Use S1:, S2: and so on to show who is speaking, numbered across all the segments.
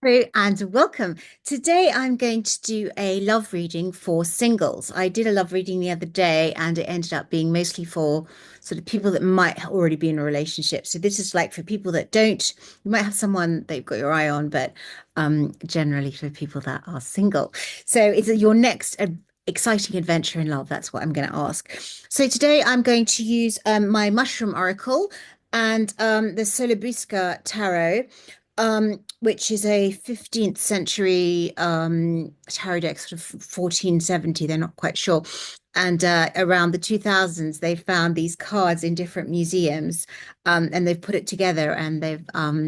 S1: Hello and welcome. Today I'm going to do a love reading for singles. I did a love reading the other day and it ended up being mostly for sort of people that might already be in a relationship. So this is like for people that don't, you might have someone that you've got your eye on, but generally for people that are single. So it's your next exciting adventure in love. That's what I'm going to ask. So today I'm going to use my mushroom oracle and the Sola Busca tarot, which is a 15th century tarot deck, sort of 1470, they're not quite sure. And around the 2000s, they found these cards in different museums, and they've put it together and they've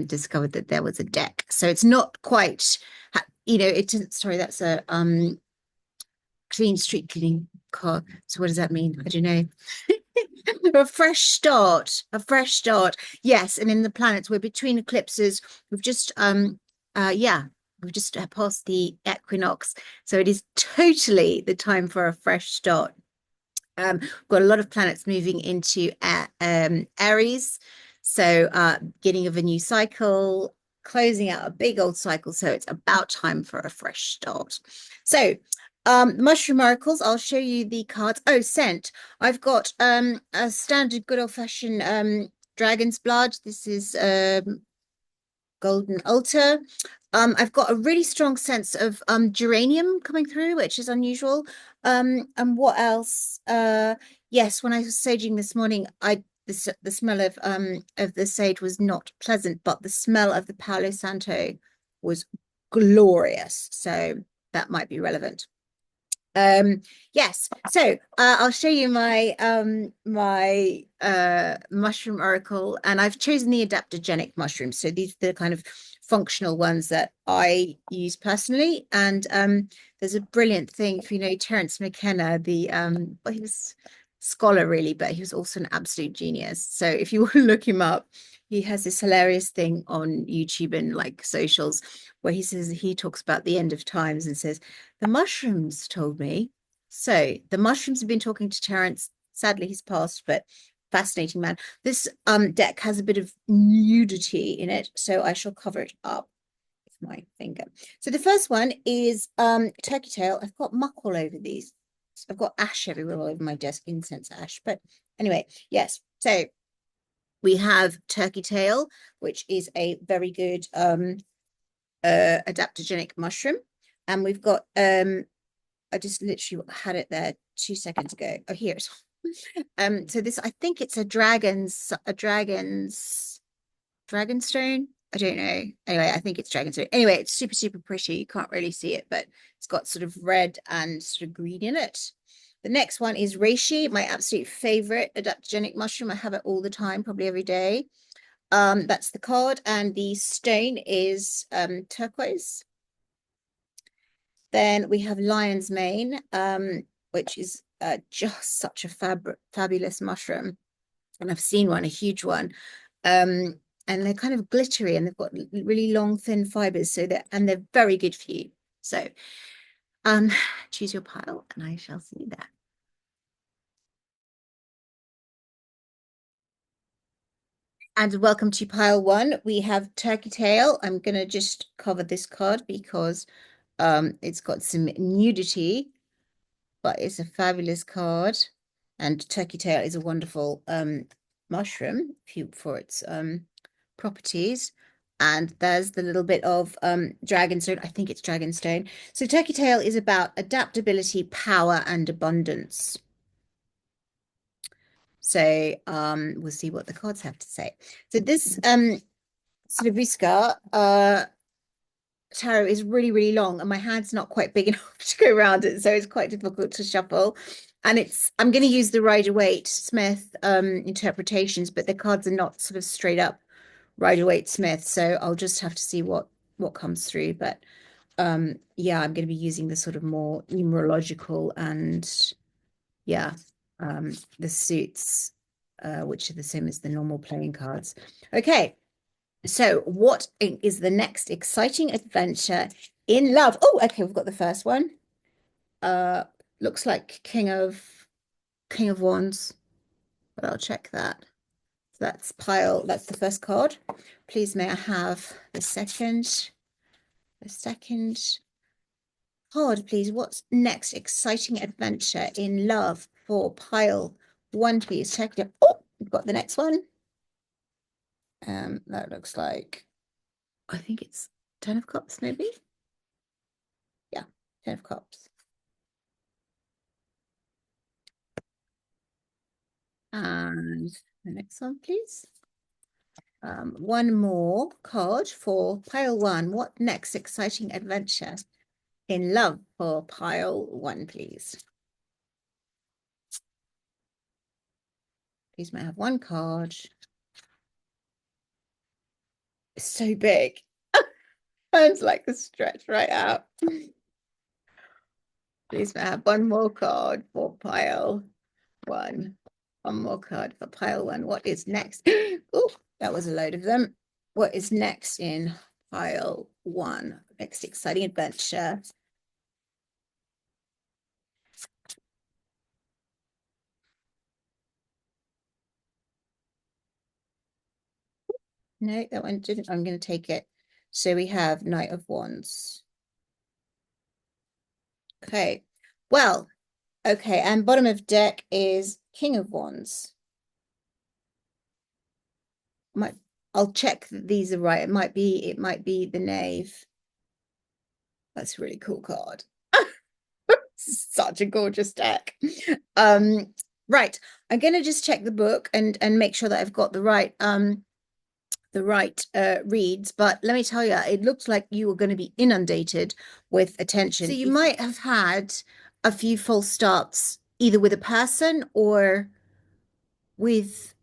S1: discovered that there was a deck. So it's not quite, it isn't, sorry, that's a clean street cleaning card. So what does that mean? I don't know. A fresh start, a fresh start. Yes, and in the planets, we're between eclipses. We've just yeah, we've just passed the equinox, so it is totally the time for a fresh start. We've got a lot of planets moving into Aries, so beginning of a new cycle, closing out a big old cycle, so it's about time for a fresh start. So mushroom oracles, I'll show you the cards. Oh, scent. I've got a standard good old-fashioned dragon's blood. This is golden altar. I've got a really strong sense of geranium coming through, which is unusual. And what else? Yes, when I was saging this morning, the smell of the sage was not pleasant, but the smell of the Palo Santo was glorious. So that might be relevant. Yes, so I'll show you my mushroom oracle, and I've chosen the adaptogenic mushrooms. So these are the kind of functional ones that I use personally. And there's a brilliant thing, if you know Terence McKenna, the well, he was a scholar really, but he was also an absolute genius. So if you want to look him up, he has this hilarious thing on YouTube and like socials where he talks about the end of times and says the mushrooms told me. So the mushrooms have been talking to Terence. Sadly, he's passed, but fascinating man. This deck has a bit of nudity in it, so I shall cover it up with my finger. So the first one is turkey tail. I've got muck all over these. I've got ash everywhere all over my desk, incense ash. But anyway, yes. So we have turkey tail, which is a very good adaptogenic mushroom. And we've got I just literally had it there 2 seconds ago. Oh, here it is. So this, I think it's a dragonstone. I don't know. Anyway, I think it's dragonstone. Anyway, it's super, super pretty. You can't really see it, but it's got sort of red and sort of green in it. The next one is reishi, my absolute favorite adaptogenic mushroom. I have it all the time, probably every day. That's the card, and the stone is turquoise. Then we have lion's mane, which is just such a fabulous mushroom. And I've seen one, a huge one. And they're kind of glittery and they've got really long, thin fibers. So they're very good for you. So choose your pile and I shall see you there. And welcome to pile one. We have turkey tail. I'm gonna just cover this card because it's got some nudity, but it's a fabulous card. And turkey tail is a wonderful mushroom for its properties. And there's the little bit of dragonstone. I think it's dragonstone. So turkey tail is about adaptability, power, and abundance. So we'll see what the cards have to say. So this Busca tarot is really, really long, and my hand's not quite big enough to go around it, so it's quite difficult to shuffle. And I'm going to use the Rider-Waite Smith interpretations, but the cards are not sort of straight up Rider-Waite Smith, so I'll just have to see what comes through. But yeah, I'm going to be using the sort of more numerological and yeah, the suits, which are the same as the normal playing cards. Okay, so what is the next exciting adventure in love? Oh, okay, we've got the first one. Looks like King of Wands, but I'll check that. That's the first card. Please may I have the second? The second card, please. What's next? Exciting adventure in love for pile one, please. Check it. Oh, we've got the next one. That looks like, I think it's 10 of cups, maybe. Yeah, 10 of cups. And the next one, please. One more card for pile one. What next? Exciting adventure in love for pile one, please. Please may I have one card. It's so big. Sounds like a stretch right out. Please may I have one more card for pile one. One more card for pile one. What is next? Oh, that was a load of them. What is next in pile one? Next exciting adventure. No, that one didn't. I'm going to take it. So we have Knight of Wands. Okay. Well, okay. And bottom of deck is King of Wands. Might I'll check that these are right. It might be the Knave. That's a really cool card. Such a gorgeous deck. Right. I'm gonna just check the book and make sure that I've got the right reads, but let me tell you, it looks like you were going to be inundated with attention. So you might have had a few false starts either with a person or with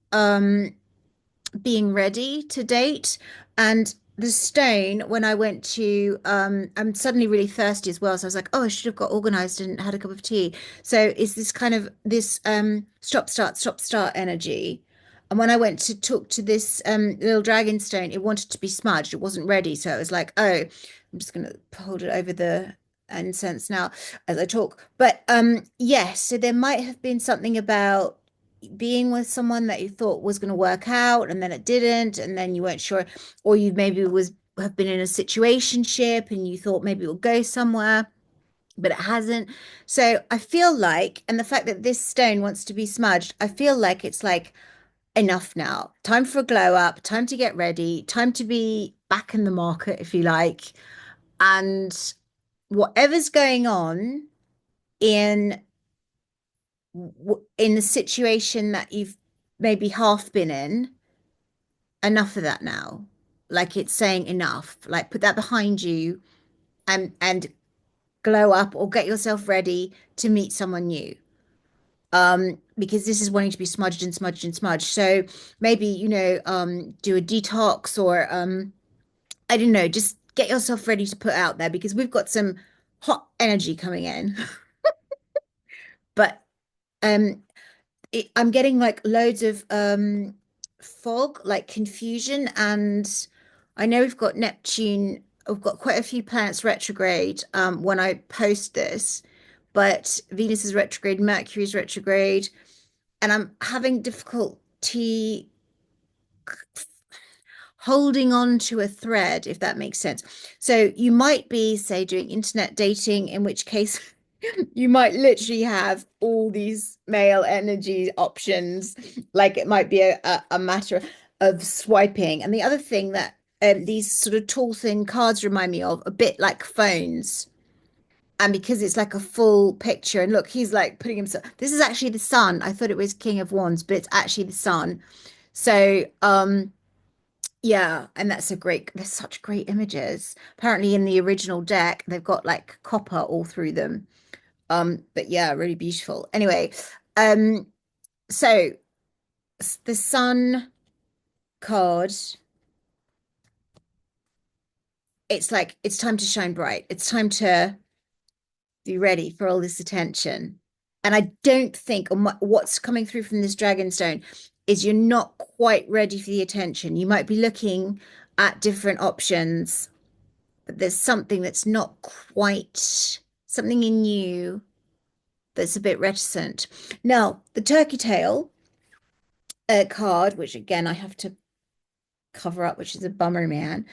S1: being ready to date. And the stone, when I went to, I'm suddenly really thirsty as well. So I was like, oh, I should have got organized and had a cup of tea. So it's this kind of this stop, start energy. And when I went to talk to this little dragon stone, it wanted to be smudged. It wasn't ready. So it was like, oh, I'm just gonna hold it over the incense now as I talk. But yes, so there might have been something about being with someone that you thought was going to work out and then it didn't, and then you weren't sure, or you maybe was have been in a situationship and you thought maybe it will go somewhere, but it hasn't. So I feel like, and the fact that this stone wants to be smudged, I feel like it's like enough now. Time for a glow up, time to get ready, time to be back in the market, if you like. And whatever's going on in in the situation that you've maybe half been in, enough of that now. Like it's saying enough. Like put that behind you and glow up or get yourself ready to meet someone new. Because this is wanting to be smudged and smudged and smudged. So maybe, do a detox or I don't know, just get yourself ready to put out there because we've got some hot energy coming in. But um I'm getting like loads of fog, like confusion, and I know we've got Neptune, we've got quite a few planets retrograde when I post this, but Venus is retrograde, Mercury is retrograde, and I'm having difficulty holding on to a thread, if that makes sense. So you might be, say, doing internet dating, in which case you might literally have all these male energy options. Like it might be a matter of swiping. And the other thing that these sort of tall, thin cards remind me of, a bit like phones. And because it's like a full picture, and look, he's like putting himself. This is actually the sun. I thought it was King of Wands, but it's actually the sun. So, yeah, and there's such great images. Apparently in the original deck, they've got like copper all through them. But yeah, really beautiful. Anyway, um, so the sun card, it's like it's time to shine bright. It's time to be ready for all this attention. And I don't think what's coming through from this dragonstone is you're not quite ready for the attention. You might be looking at different options, but there's something that's not quite something in you that's a bit reticent. Now, the turkey tail card, which again I have to cover up, which is a bummer, man.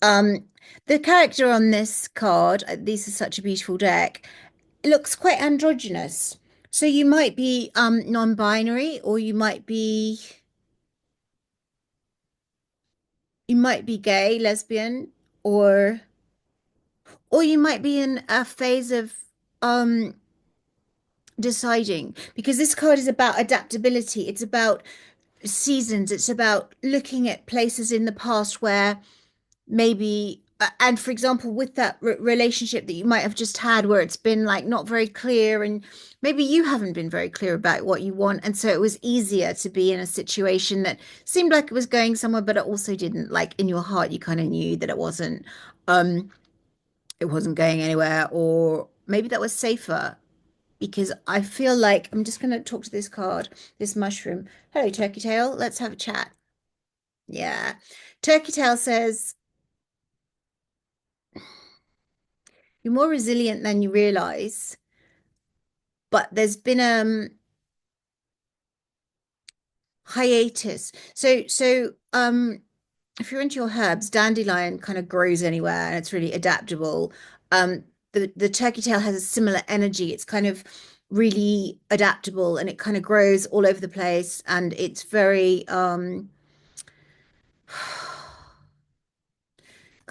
S1: Um, the character on this card, this is such a beautiful deck, it looks quite androgynous. So you might be non-binary, or you might be gay, lesbian, or you might be in a phase of um deciding, because this card is about adaptability. It's about seasons. It's about looking at places in the past where maybe and for example, with that relationship that you might have just had, where it's been like not very clear, and maybe you haven't been very clear about what you want, and so it was easier to be in a situation that seemed like it was going somewhere, but it also didn't. Like in your heart you kind of knew that um it wasn't going anywhere, or maybe that was safer. Because I feel like I'm just going to talk to this card, this mushroom. Hello, Turkey Tail. Let's have a chat. Yeah. Turkey Tail says, you're more resilient than you realize, but there's been hiatus. So if you're into your herbs, dandelion kind of grows anywhere and it's really adaptable. The turkey tail has a similar energy. It's kind of really adaptable and it kind of grows all over the place, and it's very kind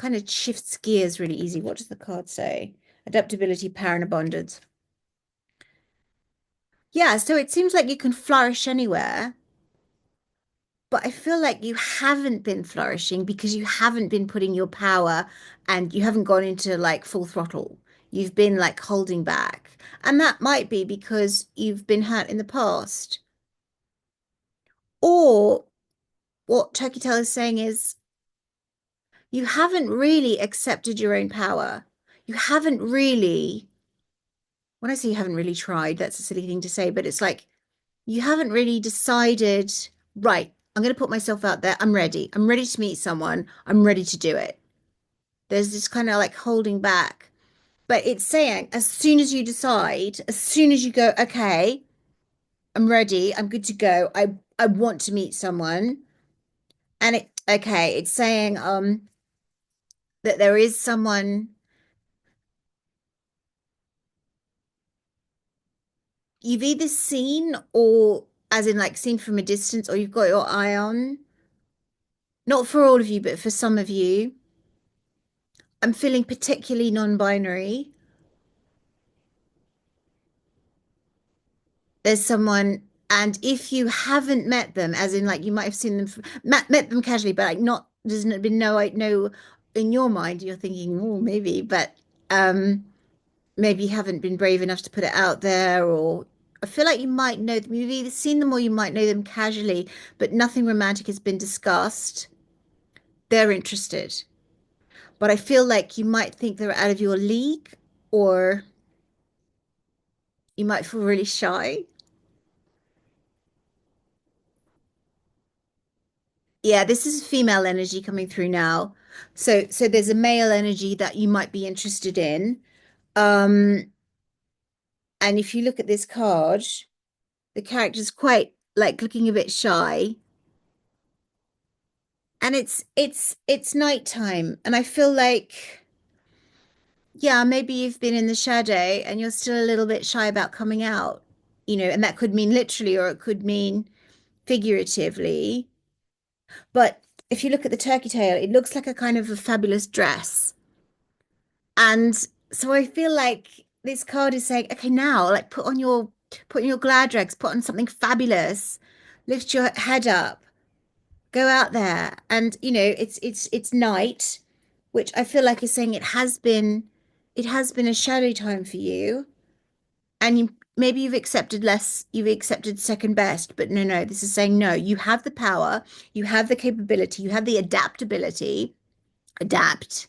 S1: of shifts gears really easy. What does the card say? Adaptability, power, and abundance. Yeah, so it seems like you can flourish anywhere, but I feel like you haven't been flourishing because you haven't been putting your power, and you haven't gone into like full throttle. You've been like holding back. And that might be because you've been hurt in the past. Or what Turkey Tail is saying is you haven't really accepted your own power. You haven't really, when I say you haven't really tried, that's a silly thing to say, but it's like you haven't really decided, right, I'm going to put myself out there. I'm ready. I'm ready to meet someone. I'm ready to do it. There's this kind of like holding back. But it's saying as soon as you decide, as soon as you go, okay, I'm ready. I'm good to go. I want to meet someone. And it's saying that there is someone you've either seen, or as in like seen from a distance, or you've got your eye on. Not for all of you, but for some of you. I'm feeling particularly non-binary. There's someone, and if you haven't met them, as in like you might have seen them, met them casually, but like not, there's been no, in your mind, you're thinking, oh, maybe, but um, maybe you haven't been brave enough to put it out there, or I feel like you might know them. You've either seen them or you might know them casually, but nothing romantic has been discussed. They're interested, but I feel like you might think they're out of your league, or you might feel really shy. Yeah, this is female energy coming through now. So there's a male energy that you might be interested in. Um, and if you look at this card, the character's quite like looking a bit shy. And it's nighttime. And I feel like, yeah, maybe you've been in the shadow and you're still a little bit shy about coming out, and that could mean literally or it could mean figuratively. But if you look at the turkey tail, it looks like a kind of a fabulous dress. And so I feel like this card is saying, okay, now like put on your glad rags, put on something fabulous, lift your head up, go out there. And it's night, which I feel like is saying it has been a shadow time for you. And maybe you've accepted second best, but no, this is saying no, you have the power, you have the capability, you have the adaptability, adapt.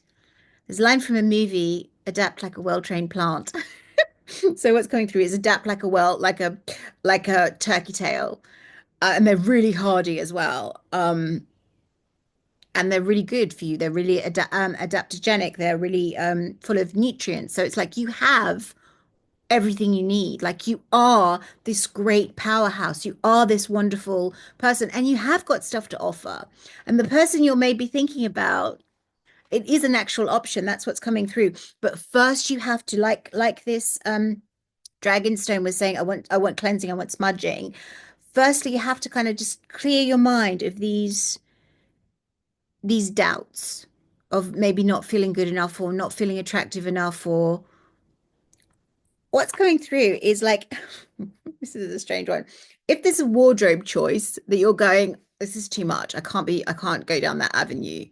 S1: There's a line from a movie, adapt like a well-trained plant. So what's coming through is adapt like a turkey tail. And they're really hardy as well. And they're really good for you. They're really adaptogenic. They're really full of nutrients. So it's like you have everything you need. Like you are this great powerhouse. You are this wonderful person, and you have got stuff to offer. And the person you're maybe thinking about it is an actual option. That's what's coming through. But first you have to like this Dragonstone was saying, I want cleansing, I want smudging. Firstly, you have to kind of just clear your mind of these doubts of maybe not feeling good enough or not feeling attractive enough, or what's coming through is like this is a strange one. If there's a wardrobe choice that you're going, this is too much. I can't go down that avenue.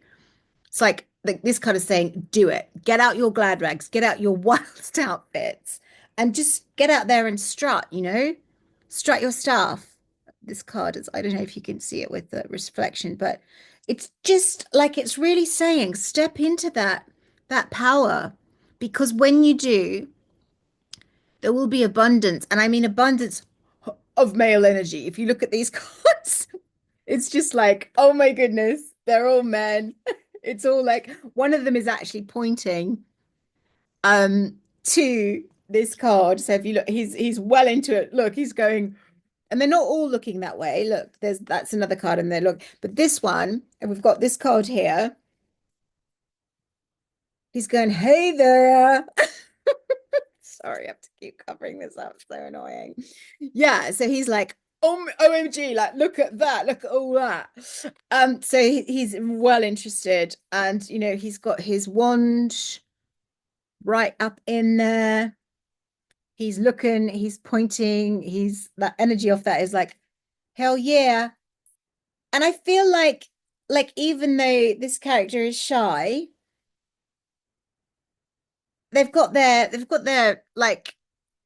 S1: It's like this kind of saying, do it. Get out your glad rags, get out your wildest outfits, and just get out there and strut. Strut your stuff. This card is, I don't know if you can see it with the reflection, but it's just like it's really saying, step into that power. Because when you do, there will be abundance. And I mean abundance of male energy. If you look at these cards, it's just like, oh my goodness, they're all men. It's all like one of them is actually pointing to this card. So if you look, he's well into it. Look, he's going, and they're not all looking that way. Look, that's another card in there. Look, but this one, and we've got this card here. He's going, hey there. Sorry, I have to keep covering this up. So annoying. Yeah, so he's like, oh, OMG, like look at that, look at all that. So he's well interested, and he's got his wand right up in there. He's looking, he's pointing, he's that energy off that is like, hell yeah. And I feel like even though this character is shy, they've got their like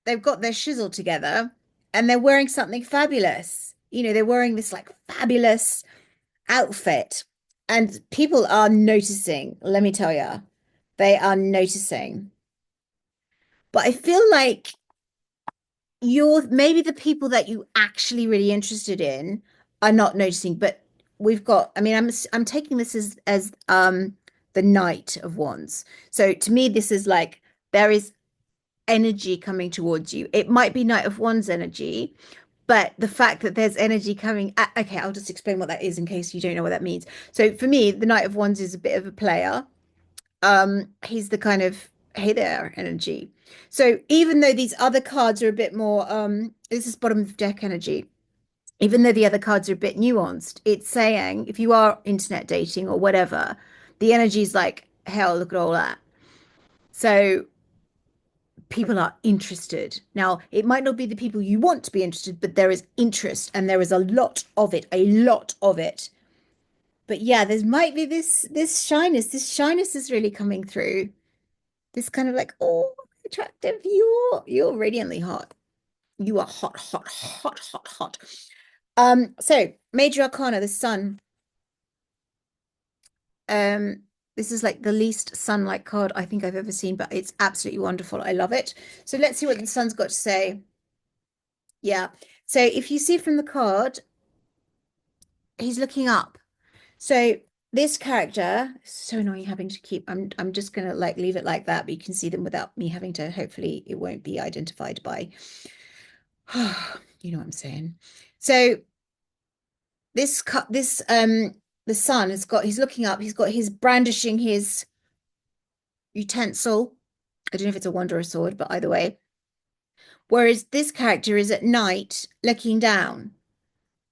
S1: they've got their shizzle together, and they're wearing something fabulous. They're wearing this like fabulous outfit, and people are noticing, let me tell you. They are noticing. But I feel like you're maybe the people that you actually really interested in are not noticing, but we've got, I mean, I'm taking this as the Knight of Wands. So to me, this is like there is energy coming towards you. It might be Knight of Wands energy, but the fact that there's energy coming, okay, I'll just explain what that is in case you don't know what that means. So for me, the Knight of Wands is a bit of a player. He's the kind of hey there energy. So even though these other cards are a bit more, this is bottom of deck energy. Even though the other cards are a bit nuanced, it's saying if you are internet dating or whatever, the energy is like, hell, look at all that. So people are interested. Now, it might not be the people you want to be interested, but there is interest, and there is a lot of it, a lot of it. But yeah, there might be this shyness. This shyness is really coming through. This kind of like, oh, attractive. You're radiantly hot. You are hot, hot, hot, hot, hot. So Major Arcana, the sun. Um, this is like the least sun-like card I think I've ever seen, but it's absolutely wonderful. I love it. So let's see what the sun's got to say. Yeah. So if you see from the card, he's looking up. So this character, so annoying having to keep, I'm just gonna like leave it like that, but you can see them without me having to, hopefully it won't be identified by you know what I'm saying. So the sun has got, he's looking up, he's got his brandishing his utensil. I don't know if it's a wand or a sword, but either way. Whereas this character is at night looking down.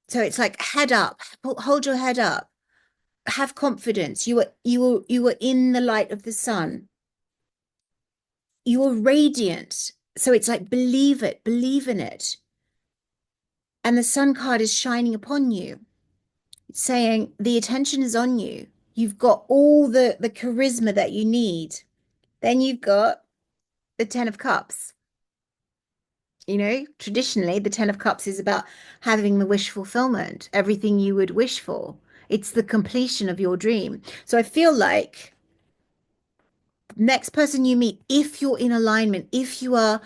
S1: So it's like head up, hold your head up, have confidence. You are in the light of the sun. You are radiant. So it's like believe it, believe in it. And the sun card is shining upon you. It's saying the attention is on you. You've got all the charisma that you need. Then you've got the Ten of Cups. Traditionally, the Ten of Cups is about having the wish fulfillment, everything you would wish for. It's the completion of your dream. So I feel like next person you meet, if you're in alignment, if you are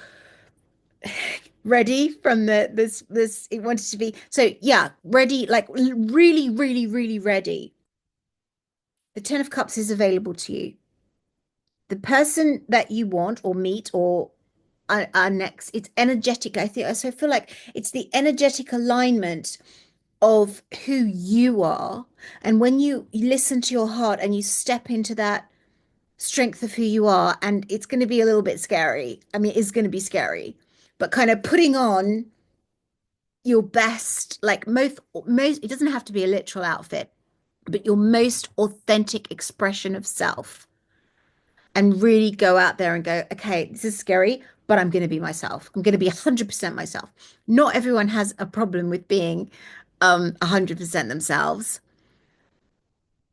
S1: ready from this it wanted to be. So yeah, ready, like really, really, really ready. The Ten of Cups is available to you. The person that you want or meet or are next, it's energetic. I think so. I feel like it's the energetic alignment of who you are. And when you listen to your heart and you step into that strength of who you are. And it's going to be a little bit scary. I mean, it's going to be scary, but kind of putting on your best, like most, it doesn't have to be a literal outfit, but your most authentic expression of self and really go out there and go, okay, this is scary, but I'm going to be myself. I'm going to be 100% myself. Not everyone has a problem with being 100% themselves,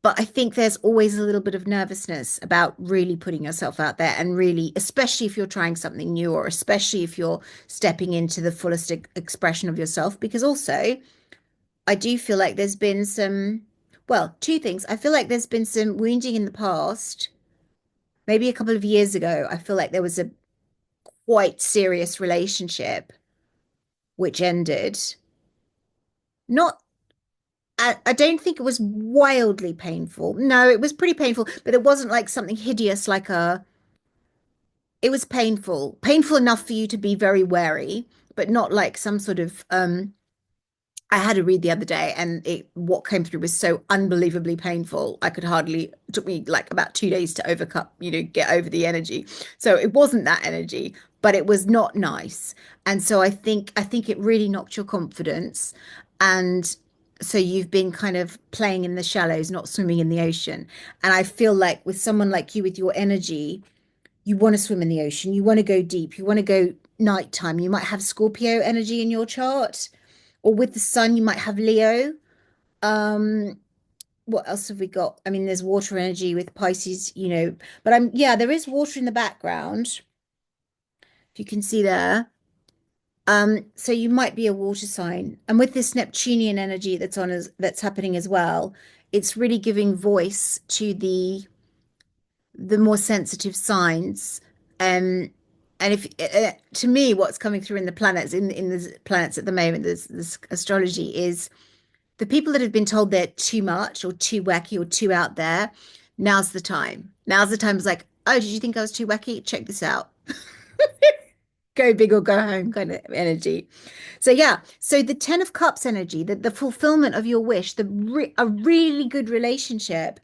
S1: but I think there's always a little bit of nervousness about really putting yourself out there and really, especially if you're trying something new or especially if you're stepping into the fullest expression of yourself, because also I do feel like there's been some, well, two things. I feel like there's been some wounding in the past. Maybe a couple of years ago, I feel like there was a quite serious relationship which ended. Not, I don't think it was wildly painful. No, it was pretty painful, but it wasn't like something hideous, like it was painful, painful enough for you to be very wary, but not like some sort of I had a read the other day and what came through was so unbelievably painful. I could hardly, it took me like about 2 days to overcome, get over the energy. So it wasn't that energy, but it was not nice. And so I think it really knocked your confidence. And so you've been kind of playing in the shallows, not swimming in the ocean. And I feel like with someone like you with your energy, you want to swim in the ocean, you want to go deep, you want to go nighttime. You might have Scorpio energy in your chart or with the sun, you might have Leo. Um, what else have we got? I mean, there's water energy with Pisces, but yeah, there is water in the background, if you can see there. So you might be a water sign. And with this Neptunian energy that's happening as well, it's really giving voice to the more sensitive signs. And if to me, what's coming through in the planets, in the planets at the moment, this astrology is the people that have been told they're too much or too wacky or too out there, now's the time. Now's the time. It's like, oh, did you think I was too wacky? Check this out. Go big or go home kind of energy. So yeah, so the 10 of Cups energy, the fulfillment of your wish, a really good relationship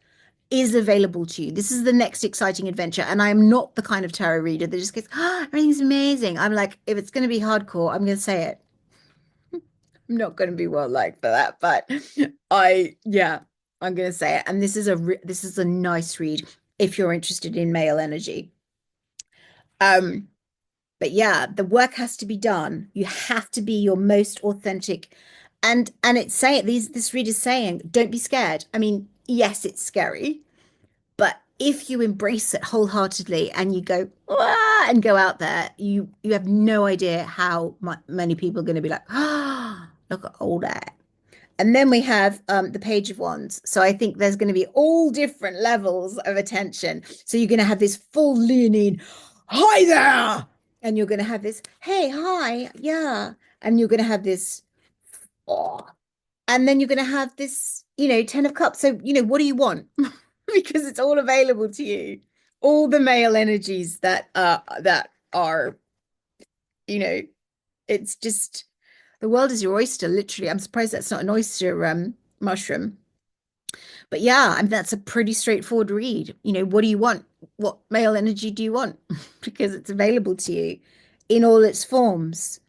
S1: is available to you. This is the next exciting adventure. And I am not the kind of tarot reader that just goes, oh, everything's amazing. I'm like, if it's going to be hardcore, I'm going to say it. I'm not going to be well liked for that, but yeah, I'm going to say it. And this is a nice read if you're interested in male energy. Um, but yeah, the work has to be done. You have to be your most authentic. And it's saying this read is saying, don't be scared. I mean, yes, it's scary, but if you embrace it wholeheartedly and you go "Wah," and go out there, you have no idea how many people are going to be like, ah, oh, look at all that. And then we have the Page of Wands. So I think there's going to be all different levels of attention. So you're going to have this full leaning, hi there. And you're going to have this, hey, hi, yeah. And you're going to have this, oh. And then you're going to have this, 10 of Cups. So, what do you want? Because it's all available to you. All the male energies that are, you know, it's just the world is your oyster, literally. I'm surprised that's not an oyster mushroom. But yeah, I mean that's a pretty straightforward read. What do you want? What male energy do you want? Because it's available to you in all its forms.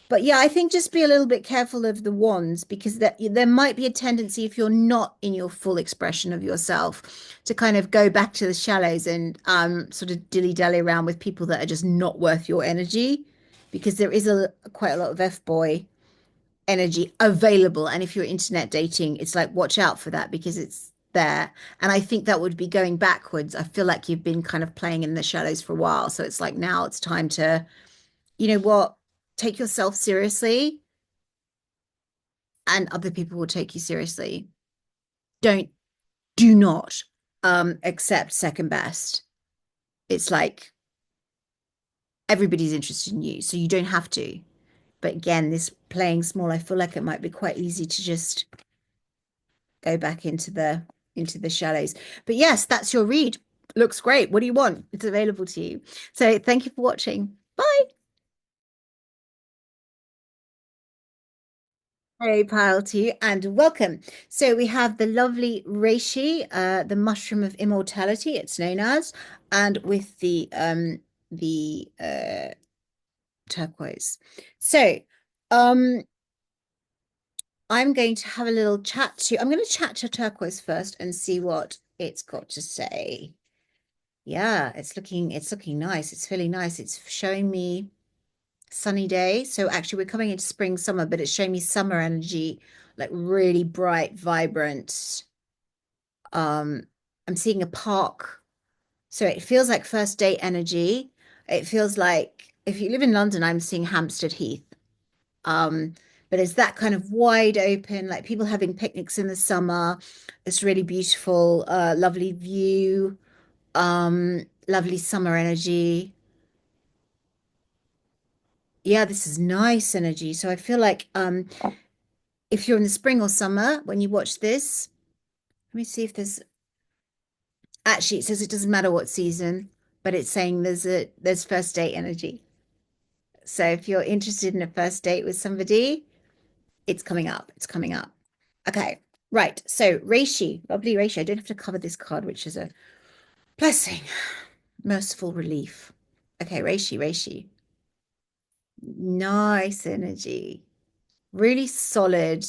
S1: But yeah, I think just be a little bit careful of the wands because there might be a tendency if you're not in your full expression of yourself to kind of go back to the shallows and sort of dilly-dally around with people that are just not worth your energy because there is quite a lot of F-boy energy available. And if you're internet dating, it's like watch out for that because it's there. And I think that would be going backwards. I feel like you've been kind of playing in the shadows for a while. So it's like now it's time to, you know what, take yourself seriously and other people will take you seriously. Don't do not accept second best. It's like everybody's interested in you, so you don't have to. But again, this playing small, I feel like it might be quite easy to just go back into the shallows. But yes, that's your read. Looks great. What do you want? It's available to you. So thank you for watching. Bye. Hey, pile to you, and welcome. So we have the lovely reishi, the mushroom of immortality, it's known as, and with the turquoise. So, um, I'm going to have a little chat to. I'm going to chat to turquoise first and see what it's got to say. Yeah, it's looking nice. It's feeling nice. It's showing me sunny day. So actually we're coming into spring, summer, but it's showing me summer energy, like really bright, vibrant. Um, I'm seeing a park. So it feels like first date energy. It feels like if you live in London, I'm seeing Hampstead Heath. Um, but it's that kind of wide open, like people having picnics in the summer. It's really beautiful, lovely view, lovely summer energy. Yeah, this is nice energy. So I feel like if you're in the spring or summer when you watch this, let me see if there's actually it says it doesn't matter what season, but it's saying there's first date energy. So if you're interested in a first date with somebody, it's coming up. It's coming up. Okay, right. So Reishi, lovely Reishi. I don't have to cover this card, which is a blessing, merciful relief. Okay, Reishi, Reishi. Nice energy. Really solid.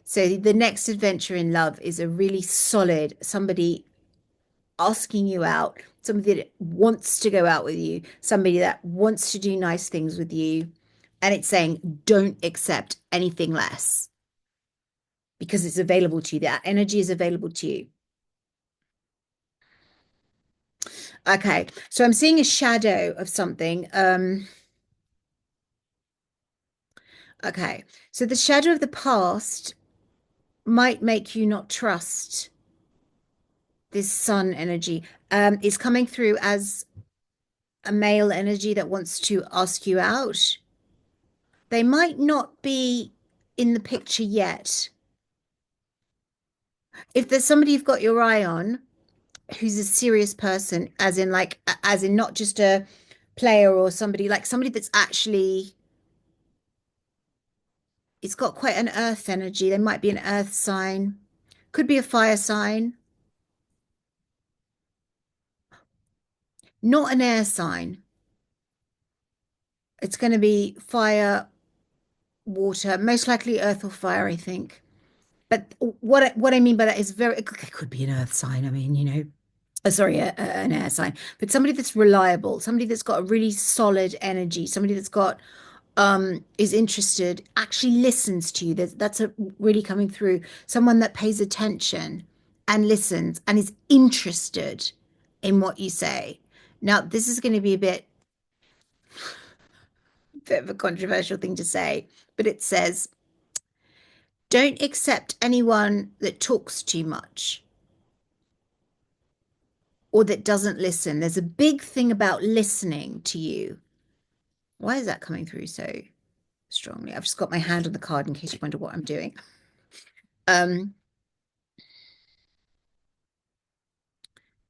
S1: So the next adventure in love is a really solid somebody asking you out, somebody that wants to go out with you, somebody that wants to do nice things with you. And it's saying, don't accept anything less because it's available to you. That energy is available to you. Okay. So I'm seeing a shadow of something. Okay. So the shadow of the past might make you not trust this sun energy. It's coming through as a male energy that wants to ask you out. They might not be in the picture yet. If there's somebody you've got your eye on who's a serious person, as in not just a player or somebody, like somebody that's actually, it's got quite an earth energy. They might be an earth sign, could be a fire sign, not an air sign. It's going to be fire, water, most likely earth or fire, I think. But what I mean by that is it could be an earth sign. I mean, sorry, an air sign, but somebody that's reliable, somebody that's got a really solid energy, somebody that's got is interested, actually listens to you. That's a really coming through. Someone that pays attention and listens and is interested in what you say. Now, this is going to be bit of a controversial thing to say, but it says, don't accept anyone that talks too much or that doesn't listen. There's a big thing about listening to you. Why is that coming through so strongly? I've just got my hand on the card in case you wonder what I'm doing. Um,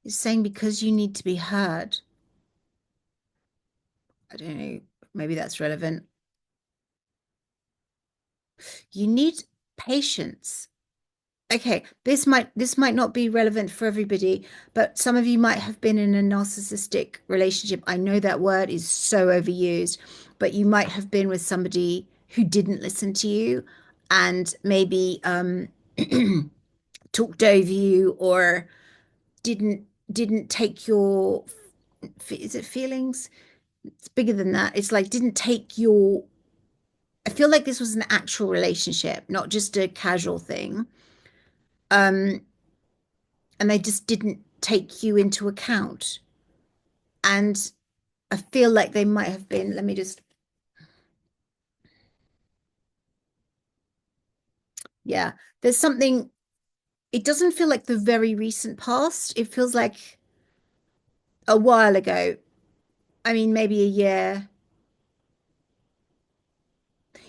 S1: it's saying because you need to be heard. I don't know, maybe that's relevant. You need patience. Okay, this might not be relevant for everybody, but some of you might have been in a narcissistic relationship. I know that word is so overused, but you might have been with somebody who didn't listen to you and maybe talked over you or didn't didn't take your is it feelings? It's bigger than that. It's like didn't take your I feel like this was an actual relationship, not just a casual thing. Um, and they just didn't take you into account. And I feel like they might have been, let me just, yeah, there's something, it doesn't feel like the very recent past. It feels like a while ago. I mean, maybe a year.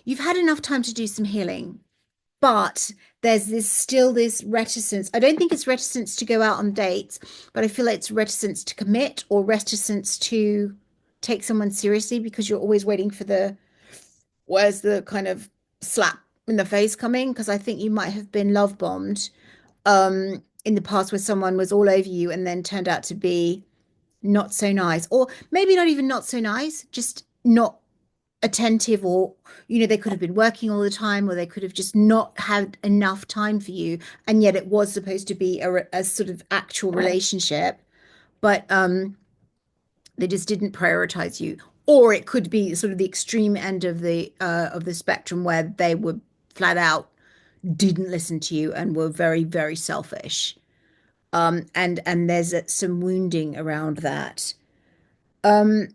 S1: You've had enough time to do some healing, but there's this reticence. I don't think it's reticence to go out on dates, but I feel like it's reticence to commit or reticence to take someone seriously because you're always waiting for where's the kind of slap in the face coming because I think you might have been love bombed in the past where someone was all over you and then turned out to be not so nice, or maybe not even not so nice, just not attentive, or they could have been working all the time, or they could have just not had enough time for you, and yet it was supposed to be a sort of actual relationship, but they just didn't prioritize you. Or it could be sort of the extreme end of the spectrum where they were flat out didn't listen to you and were very, very selfish. And there's some wounding around that. Um,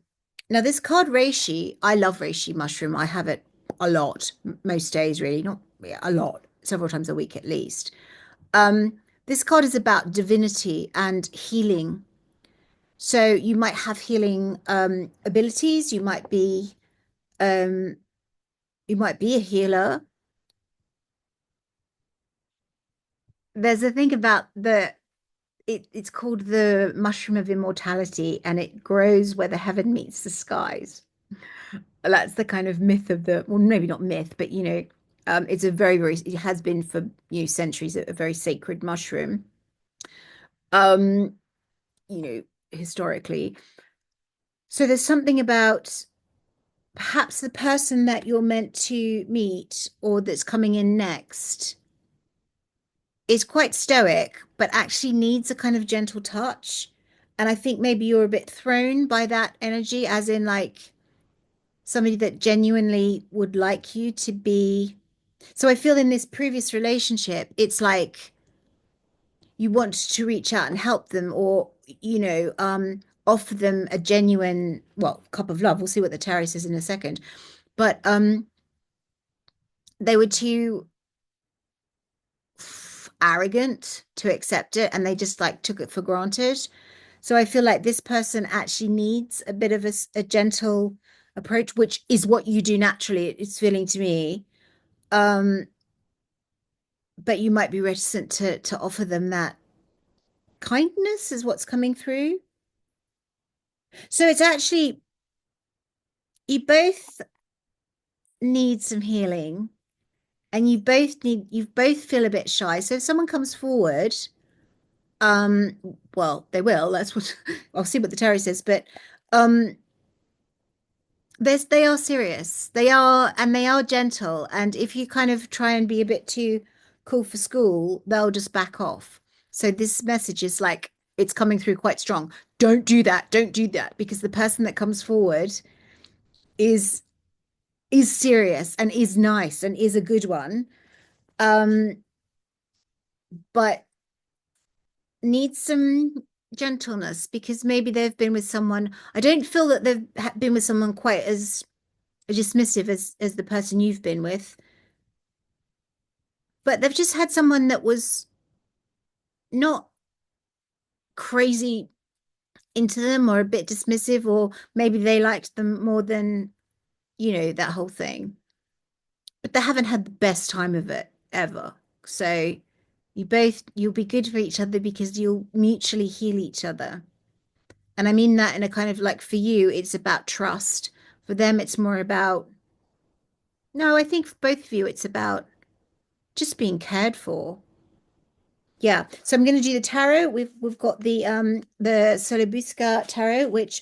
S1: Now this card reishi, I love reishi mushroom. I have it a lot, most days really, not yeah, a lot, several times a week at least. Um, this card is about divinity and healing. So you might have healing abilities. Um, you might be a healer. There's a thing about it's called the mushroom of immortality, and it grows where the heaven meets the skies. That's the kind of myth of the, well, maybe not myth, but it's a very, very, it has been for centuries a very sacred mushroom. Um, Historically. So there's something about perhaps the person that you're meant to meet or that's coming in next is quite stoic, but actually needs a kind of gentle touch. And I think maybe you're a bit thrown by that energy, as in like somebody that genuinely would like you to be. So I feel in this previous relationship, it's like you want to reach out and help them, or, offer them a genuine, well, cup of love. We'll see what the tarot says in a second. But they were too arrogant to accept it, and they just like took it for granted. So I feel like this person actually needs a bit of a gentle approach, which is what you do naturally. It's feeling to me. Um, but you might be reticent to offer them that kindness is what's coming through. So it's actually you both need some healing, and you both feel a bit shy. So if someone comes forward, um, well, they will. That's what I'll see what the tarot says, but um, they are serious. They are, and they are gentle. And if you kind of try and be a bit too cool for school, they'll just back off. So this message is like it's coming through quite strong. Don't do that. Don't do that, because the person that comes forward is is serious and is nice and is a good one. Um, but needs some gentleness because maybe they've been with someone. I don't feel that they've been with someone quite as dismissive as the person you've been with, but they've just had someone that was not crazy into them or a bit dismissive, or maybe they liked them more than, that whole thing. But they haven't had the best time of it ever. So you'll be good for each other because you'll mutually heal each other. And I mean that in a kind of like, for you, it's about trust. For them, it's more about, no, I think for both of you, it's about just being cared for. Yeah. So I'm going to do the tarot. We've got the Sola Busca tarot, which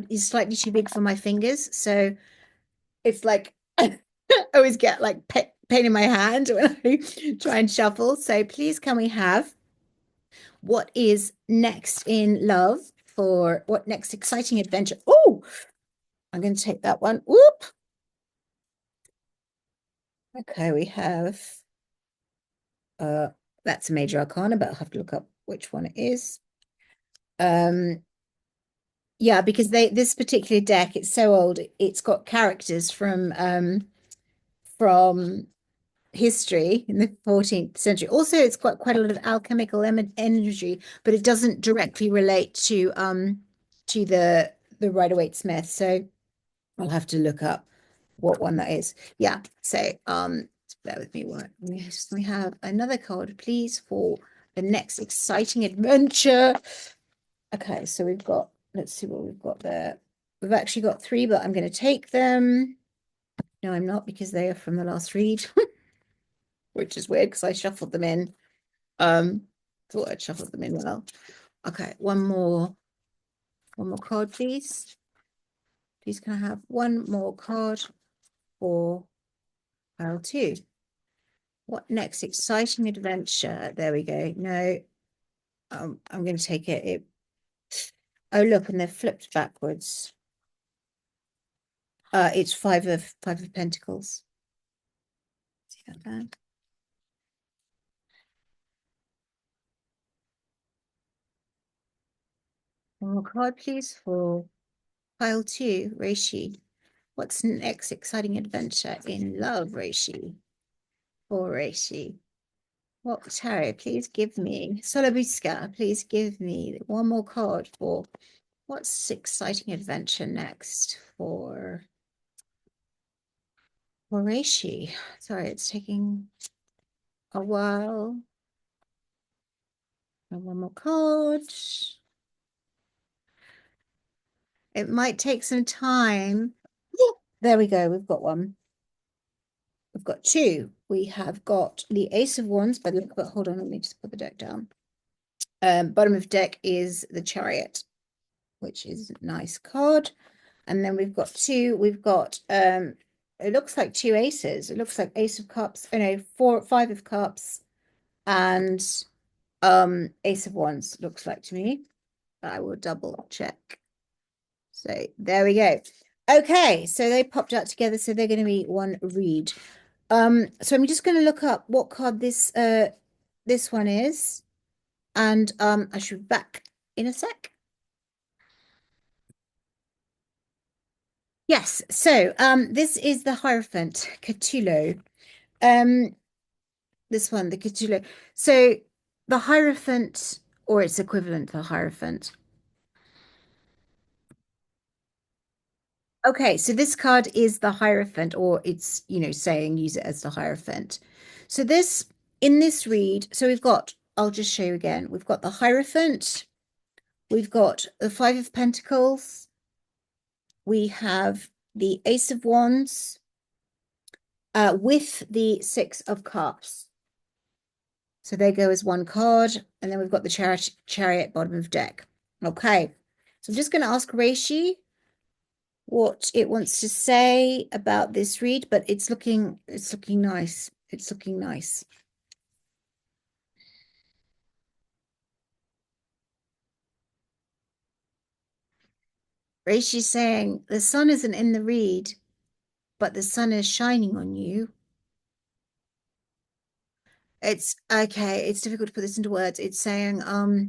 S1: is slightly too big for my fingers. So it's like I always get like pain in my hand when I try and shuffle. So please, can we have what is next in love, for what next exciting adventure? Oh, I'm going to take that one. Whoop. Okay, we have uh that's a major arcana, but I'll have to look up which one it is. Um yeah, because this particular deck, it's so old, it's got characters from history in the 14th century. Also, it's quite a lot of alchemical energy, but it doesn't directly relate to the Rider-Waite-Smith. So I'll have to look up what one that is. Yeah. So bear with me. What we have another card, please, for the next exciting adventure. Okay, so we've got, let's see what we've got there. We've actually got three, but I'm going to take them. No, I'm not because they are from the last read, which is weird because I shuffled them in. Thought I'd shuffled them in well. Okay, one more card, please. Please can I have one more card for pile two? What next? Exciting adventure. There we go. No, I'm going to take it. Oh, look, and they're flipped backwards. It's five of pentacles. See that there? One more card, please, for pile two, Reishi. What's next? Exciting adventure in love, Reishi. For Reishi. What tarot, please give me. Sola Busca, please give me one more card for what's exciting adventure next for Reishi. Sorry, it's taking a while. And one more card. It might take some time. There we go. We've got one. We've got two. We have got the Ace of Wands, but hold on, let me just put the deck down. Bottom of deck is the Chariot, which is a nice card. And then we've got it looks like two aces. It looks like Ace of Cups, oh no, five of Cups and Ace of Wands, looks like to me. I will double check. So there we go. Okay, so they popped out together, so they're going to be one read. So I'm just going to look up what card this one is, and I should be back in a sec. Yes, so this is the Hierophant Catulo. This one, the Catulo. So the Hierophant, or its equivalent, the Hierophant. Okay, so this card is the Hierophant, or it's, saying use it as the Hierophant. So in this read, so I'll just show you again. We've got the Hierophant, we've got the Five of Pentacles, we have the Ace of Wands, with the Six of Cups. So they go as one card, and then we've got the chariot bottom of deck. Okay, so I'm just going to ask Reishi what it wants to say about this read, but it's looking nice. It's looking nice. Reishi's saying the sun isn't in the read, but the sun is shining on you. It's okay. It's difficult to put this into words. It's saying, oh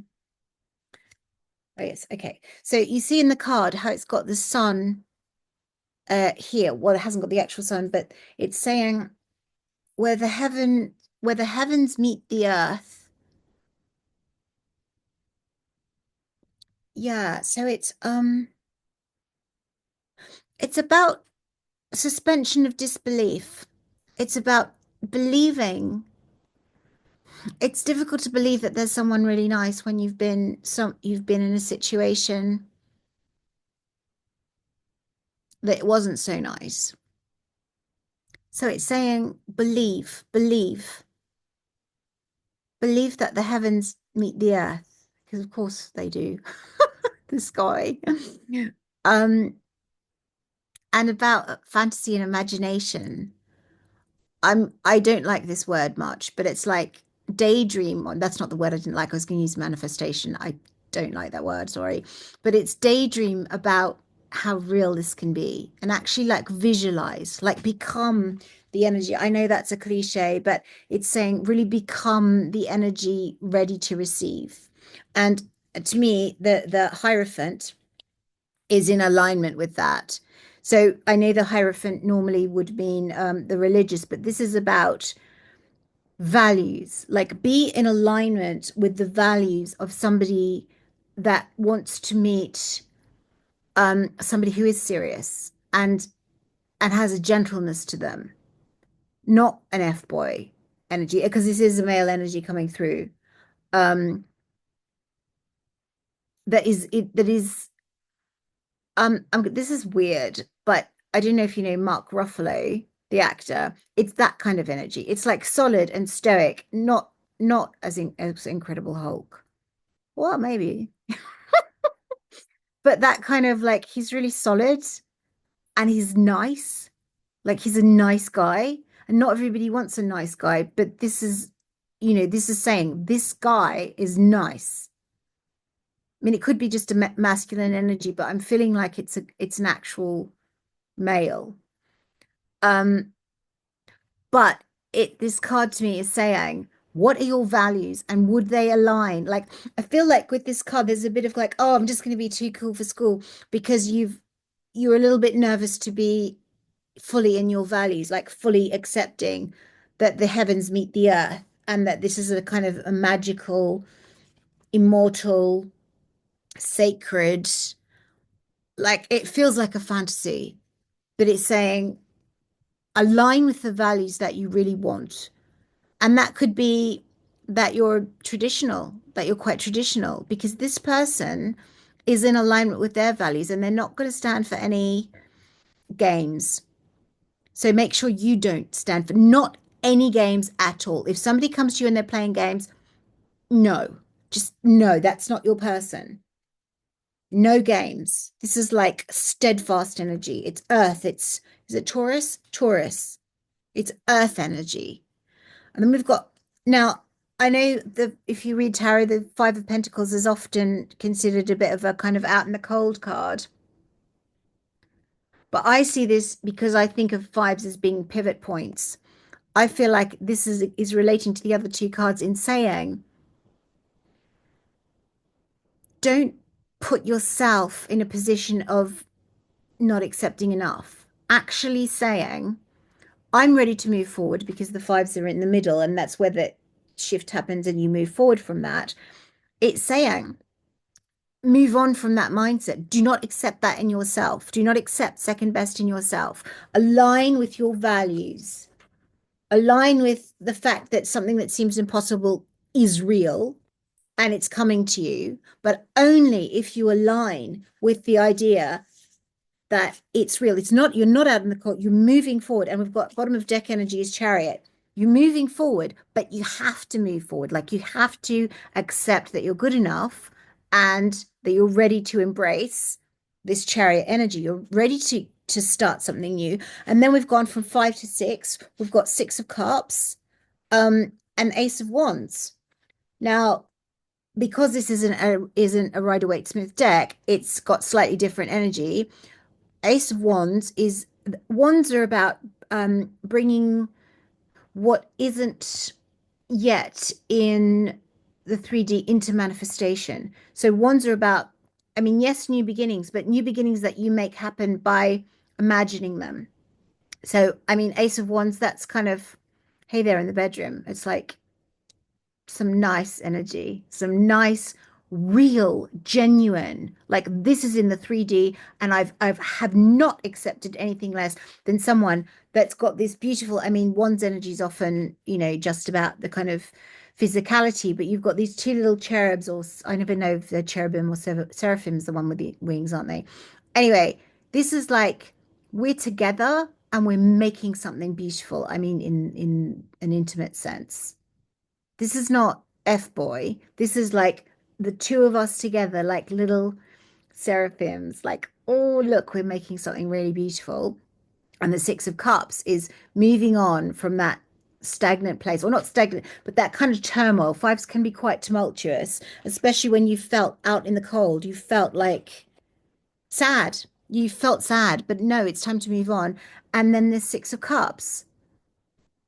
S1: yes, okay. So you see in the card how it's got the sun here. Well, it hasn't got the actual sun, but it's saying where the heavens meet the earth. Yeah, so it's about suspension of disbelief. It's about believing. It's difficult to believe that there's someone really nice when you've been in a situation that it wasn't so nice. So it's saying believe that the heavens meet the earth, because of course they do. The sky. Um, and about fantasy and imagination. I don't like this word much, but it's like daydream. That's not the word I didn't like. I was going to use manifestation. I don't like that word, sorry. But it's daydream about how real this can be, and actually like visualize, like become the energy. I know that's a cliche, but it's saying really become the energy ready to receive. And to me, the Hierophant is in alignment with that. So I know the Hierophant normally would mean the religious, but this is about values, like be in alignment with the values of somebody that wants to meet somebody who is serious and has a gentleness to them, not an F-boy energy, because this is a male energy coming through. That is this is weird, but I don't know if you know Mark Ruffalo. the actor. It's that kind of energy. It's like solid and stoic, not as Incredible Hulk. Well, maybe, but that kind of like he's really solid and he's nice. Like he's a nice guy, and not everybody wants a nice guy, but this is saying this guy is nice. I mean, it could be just a masculine energy, but I'm feeling like it's an actual male. Um, but this card to me is saying, what are your values and would they align? Like, I feel like with this card, there's a bit of like, oh, I'm just going to be too cool for school because you're a little bit nervous to be fully in your values, like fully accepting that the heavens meet the earth and that this is a kind of a magical, immortal, sacred, like it feels like a fantasy, but it's saying align with the values that you really want. And that could be that you're traditional, that you're quite traditional, because this person is in alignment with their values and they're not going to stand for any games. So make sure you don't stand for not any games at all. If somebody comes to you and they're playing games, no, just no, that's not your person. No games. This is like steadfast energy. It's earth. Is it Taurus? Taurus. It's earth energy. And then we've got now, I know the if you read tarot, the Five of Pentacles is often considered a bit of a kind of out in the cold card. But I see this because I think of fives as being pivot points. I feel like this is relating to the other two cards in saying, don't put yourself in a position of not accepting enough. Actually saying, I'm ready to move forward because the fives are in the middle, and that's where the shift happens and you move forward from that. It's saying, move on from that mindset. Do not accept that in yourself. Do not accept second best in yourself. Align with your values. Align with the fact that something that seems impossible is real and it's coming to you, but only if you align with the idea that it's real. It's not, you're not out in the cold, you're moving forward. And we've got bottom of deck energy is chariot. You're moving forward, but you have to move forward. Like you have to accept that you're good enough and that you're ready to embrace this chariot energy. You're ready to start something new. And then we've gone from 5 to 6. We've got Six of Cups, and Ace of Wands. Now, because this isn't a Rider-Waite-Smith deck, it's got slightly different energy. Ace of Wands is wands are about bringing what isn't yet in the 3D into manifestation. So wands are about, I mean, yes, new beginnings, but new beginnings that you make happen by imagining them. So, I mean, Ace of Wands, that's kind of, hey there in the bedroom. It's like some nice energy, some nice, real, genuine. Like this is in the 3D, and I've have not accepted anything less than someone that's got this beautiful. I mean, one's energy is often, just about the kind of physicality, but you've got these two little cherubs, or I never know if they're cherubim or seraphim's the one with the wings, aren't they? Anyway, this is like we're together and we're making something beautiful. I mean, in an intimate sense. This is not F boy. This is like the two of us together, like little seraphims, like, oh, look, we're making something really beautiful. And the Six of Cups is moving on from that stagnant place, or not stagnant, but that kind of turmoil. Fives can be quite tumultuous, especially when you felt out in the cold. You felt like sad. You felt sad, but no, it's time to move on. And then the Six of Cups,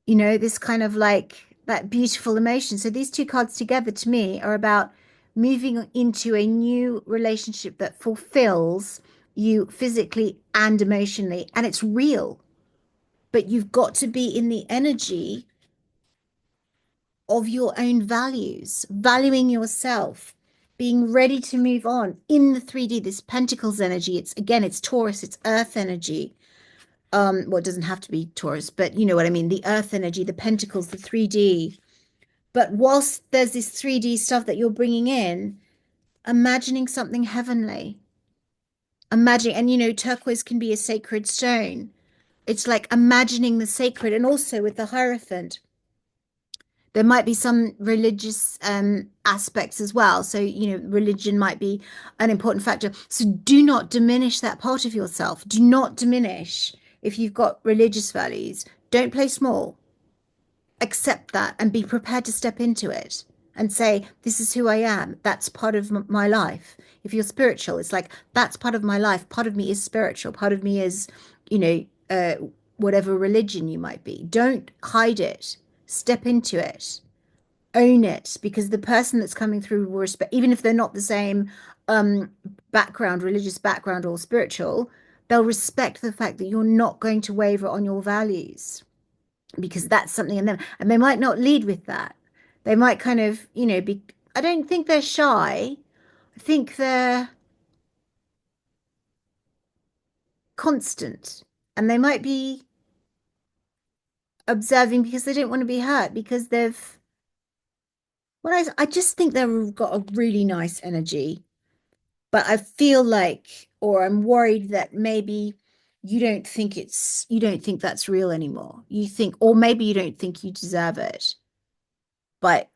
S1: this kind of like that beautiful emotion. So these two cards together to me are about moving into a new relationship that fulfills you physically and emotionally, and it's real. But you've got to be in the energy of your own values, valuing yourself, being ready to move on in the 3D, this Pentacles energy. It's again, it's Taurus, it's earth energy. Well, it doesn't have to be Taurus, but you know what I mean, the earth energy, the pentacles, the 3D. But whilst there's this 3D stuff that you're bringing in, imagining something heavenly. Imagine, and turquoise can be a sacred stone. It's like imagining the sacred. And also with the Hierophant, there might be some religious aspects as well. So, religion might be an important factor. So do not diminish that part of yourself. Do not diminish if you've got religious values. Don't play small. Accept that and be prepared to step into it and say, this is who I am. That's part of my life. If you're spiritual, it's like, that's part of my life. Part of me is spiritual. Part of me is, you know, uh, whatever religion you might be. Don't hide it. Step into it. Own it, because the person that's coming through will respect, even if they're not the same um, background, religious background or spiritual, they'll respect the fact that you're not going to waver on your values, because that's something in them. And they might not lead with that. They might kind of, be, I don't think they're shy. I think they're constant. And they might be observing because they don't want to be hurt, because I just think they've got a really nice energy. But I feel like, or I'm worried that maybe you don't think that's real anymore. You think, or maybe you don't think you deserve it. But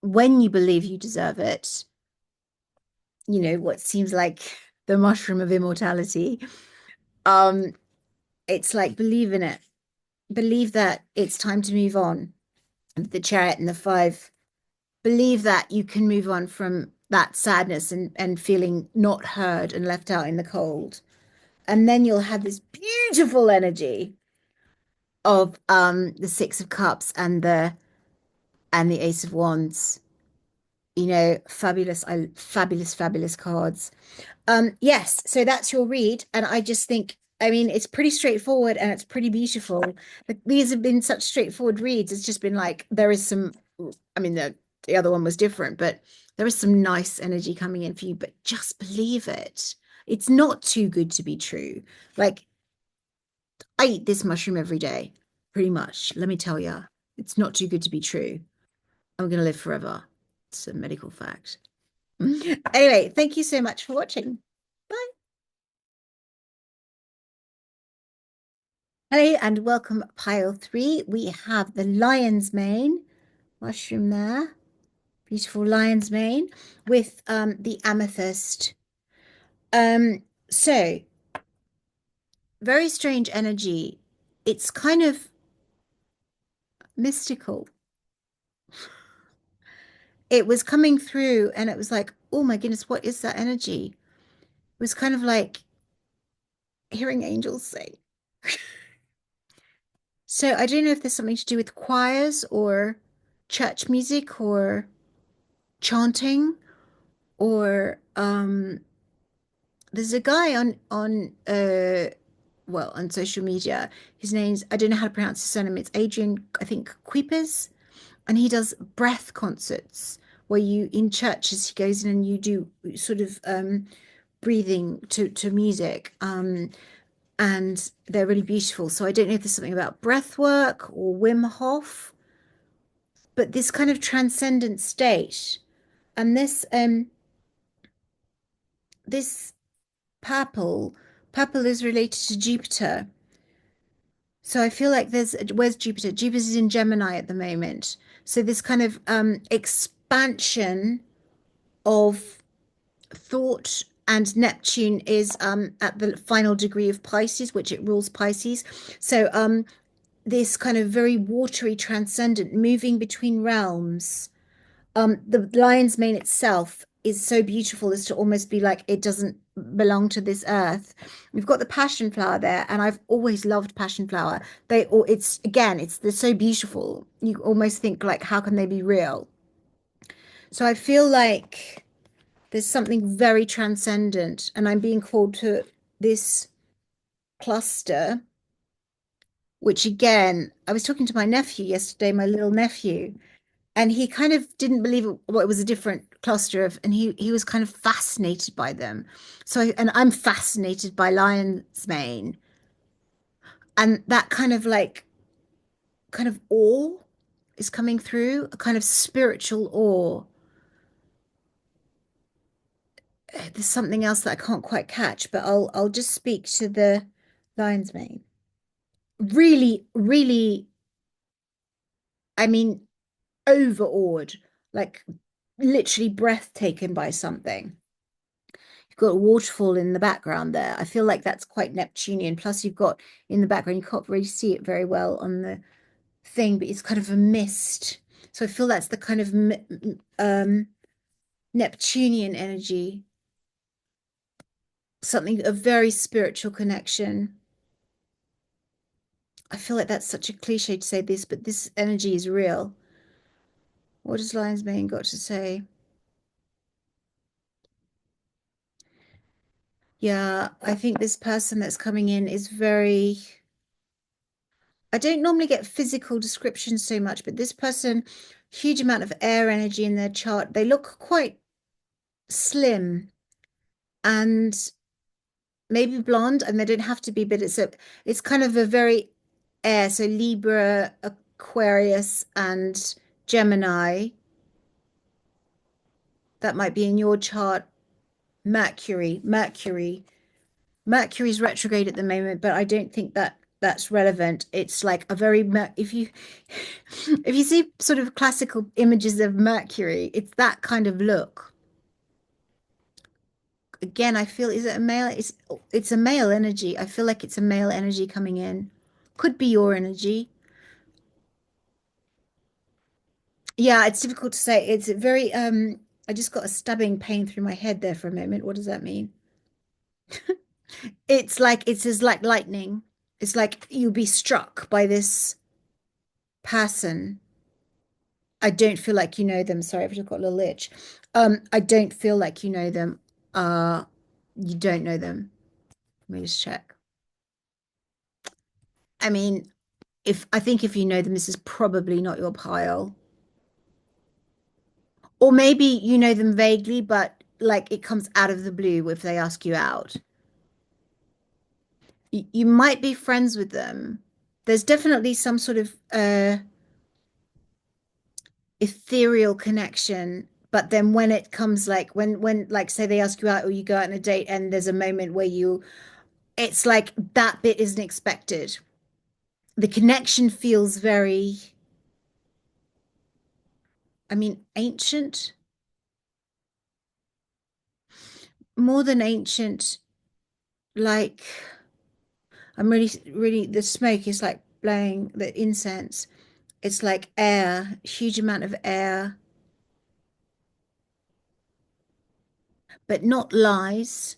S1: when you believe you deserve it, what seems like the mushroom of immortality, um, it's like believe in it. Believe that it's time to move on. The Chariot and the Five. Believe that you can move on from that sadness and feeling not heard and left out in the cold. And then you'll have this beautiful energy of the Six of Cups and the Ace of Wands. Fabulous, fabulous cards. Yes, so that's your read, and I just think, I mean, it's pretty straightforward and it's pretty beautiful. But these have been such straightforward reads. It's just been like there is some, I mean, the other one was different, but there is some nice energy coming in for you. But just believe it. It's not too good to be true. Like I eat this mushroom every day, pretty much. Let me tell you, it's not too good to be true. I'm gonna live forever. It's a medical fact. Anyway, thank you so much for watching. Bye. Hello and welcome, pile three. We have the lion's mane mushroom there, beautiful lion's mane with the amethyst. So very strange energy. It's kind of mystical. It was coming through and it was like, oh my goodness, what is that energy? It was kind of like hearing angels sing. So I don't know if there's something to do with choirs or church music or chanting, or there's a guy on social media. His name's, I don't know how to pronounce his surname. It's Adrian, I think, Quipers, and he does breath concerts where you in churches he goes in and you do sort of breathing to music. And they're really beautiful. So I don't know if there's something about breath work or Wim Hof, but this kind of transcendent state. And this purple, purple is related to Jupiter. So I feel like where's Jupiter? Jupiter's in Gemini at the moment. So this kind of expansion of thought, and Neptune is at the final degree of Pisces, which it rules Pisces. So this kind of very watery, transcendent, moving between realms. The lion's mane itself is so beautiful as to almost be like it doesn't belong to this earth. We've got the passion flower there, and I've always loved passion flower. It's again, they're so beautiful. You almost think like, how can they be real? So I feel like there's something very transcendent, and I'm being called to this cluster, which again, I was talking to my nephew yesterday, my little nephew, and he kind of didn't believe what it was a different cluster of, and he was kind of fascinated by them. And I'm fascinated by lion's mane, and that kind of like kind of awe is coming through, a kind of spiritual awe. There's something else that I can't quite catch, but I'll just speak to the lion's mane. really, really, I mean, overawed, like literally breath taken by something. You've got a waterfall in the background there. I feel like that's quite Neptunian. Plus, you've got in the background, you can't really see it very well on the thing, but it's kind of a mist. So I feel that's the kind of Neptunian energy, something, a very spiritual connection. I feel like that's such a cliche to say this, but this energy is real. What has Lion's Mane got to say? Yeah, I think this person that's coming in is very. I don't normally get physical descriptions so much, but this person, huge amount of air energy in their chart. They look quite slim and maybe blonde, and they don't have to be, but it's kind of a very air. So Libra, Aquarius, and Gemini. That might be in your chart. Mercury's retrograde at the moment, but I don't think that that's relevant. It's like a very if you if you see sort of classical images of Mercury, it's that kind of look. Again, I feel is it a male? It's a male energy. I feel like it's a male energy coming in. Could be your energy. Yeah, it's difficult to say. It's very I just got a stabbing pain through my head there for a moment. What does that mean? It's like it's as like lightning. It's like you'll be struck by this person. I don't feel like you know them. Sorry, I've just got a little itch. I don't feel like you know them. Uh, you don't know them. Let me just check. I mean, if I think if you know them, this is probably not your pile. Or maybe you know them vaguely, but like it comes out of the blue if they ask you out. You might be friends with them. There's definitely some sort of ethereal connection, but then when it comes like when like say they ask you out or you go out on a date and there's a moment where you it's like that bit isn't expected. The connection feels very, I mean, ancient, more than ancient, like I'm really the smoke is like blowing the incense. It's like air, huge amount of air, but not lies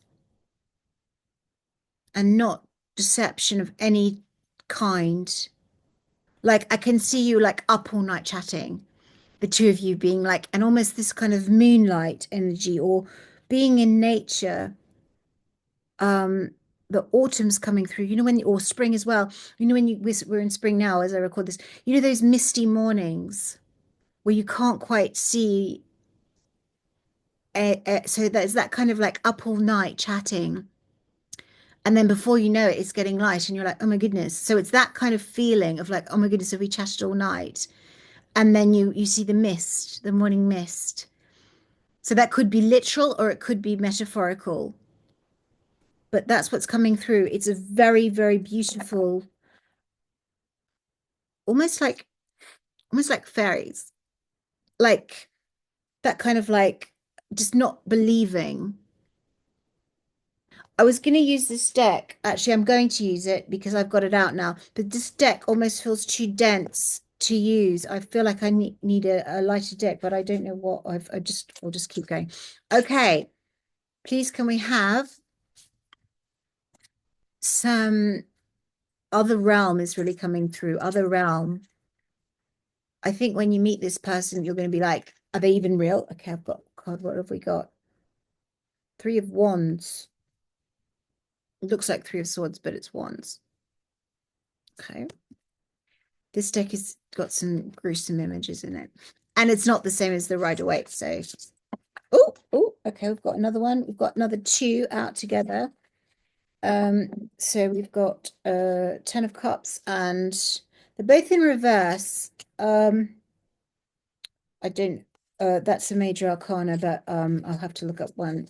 S1: and not deception of any kind. Like I can see you like up all night chatting, the two of you being like, and almost this kind of moonlight energy or being in nature. Um, the autumn's coming through, you know, when or spring as well. You know, when we're in spring now as I record this, you know, those misty mornings where you can't quite see. So there's that kind of like up all night chatting. And then before you know it, it's getting light, and you're like, oh my goodness. So it's that kind of feeling of like, oh my goodness, have we chatted all night? And then you see the mist, the morning mist. So that could be literal or it could be metaphorical, but that's what's coming through. It's a very, very beautiful, almost like almost like fairies, like that kind of like just not believing. I was going to use this deck. Actually, I'm going to use it because I've got it out now. But this deck almost feels too dense to use. I feel like I need a lighter deck, but I don't know what I'll just keep going. Okay, please can we have some other realm is really coming through. Other realm. I think when you meet this person, you're going to be like, are they even real? Okay, I've got God, what have we got? Three of Wands. It looks like Three of Swords, but it's Wands. Okay. This deck has got some gruesome images in it. And it's not the same as the Rider-Waite. So, okay, we've got another one. We've got another two out together. So we've got Ten of Cups and they're both in reverse. I don't that's a major arcana, but I'll have to look up one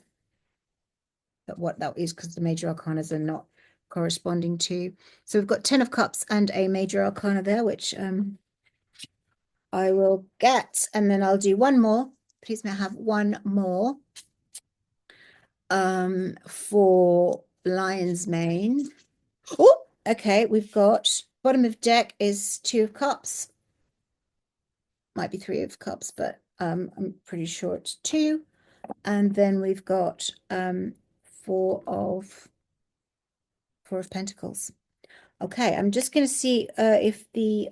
S1: at what that is because the major arcanas are not corresponding to. So we've got 10 of Cups and a major arcana there, which I will get, and then I'll do one more. Please may I have one more for Lion's Mane. Oh, okay, we've got bottom of deck is 2 of Cups. Might be 3 of Cups, but I'm pretty sure it's 2. And then we've got 4 of Pentacles. Okay, I'm just going to see if the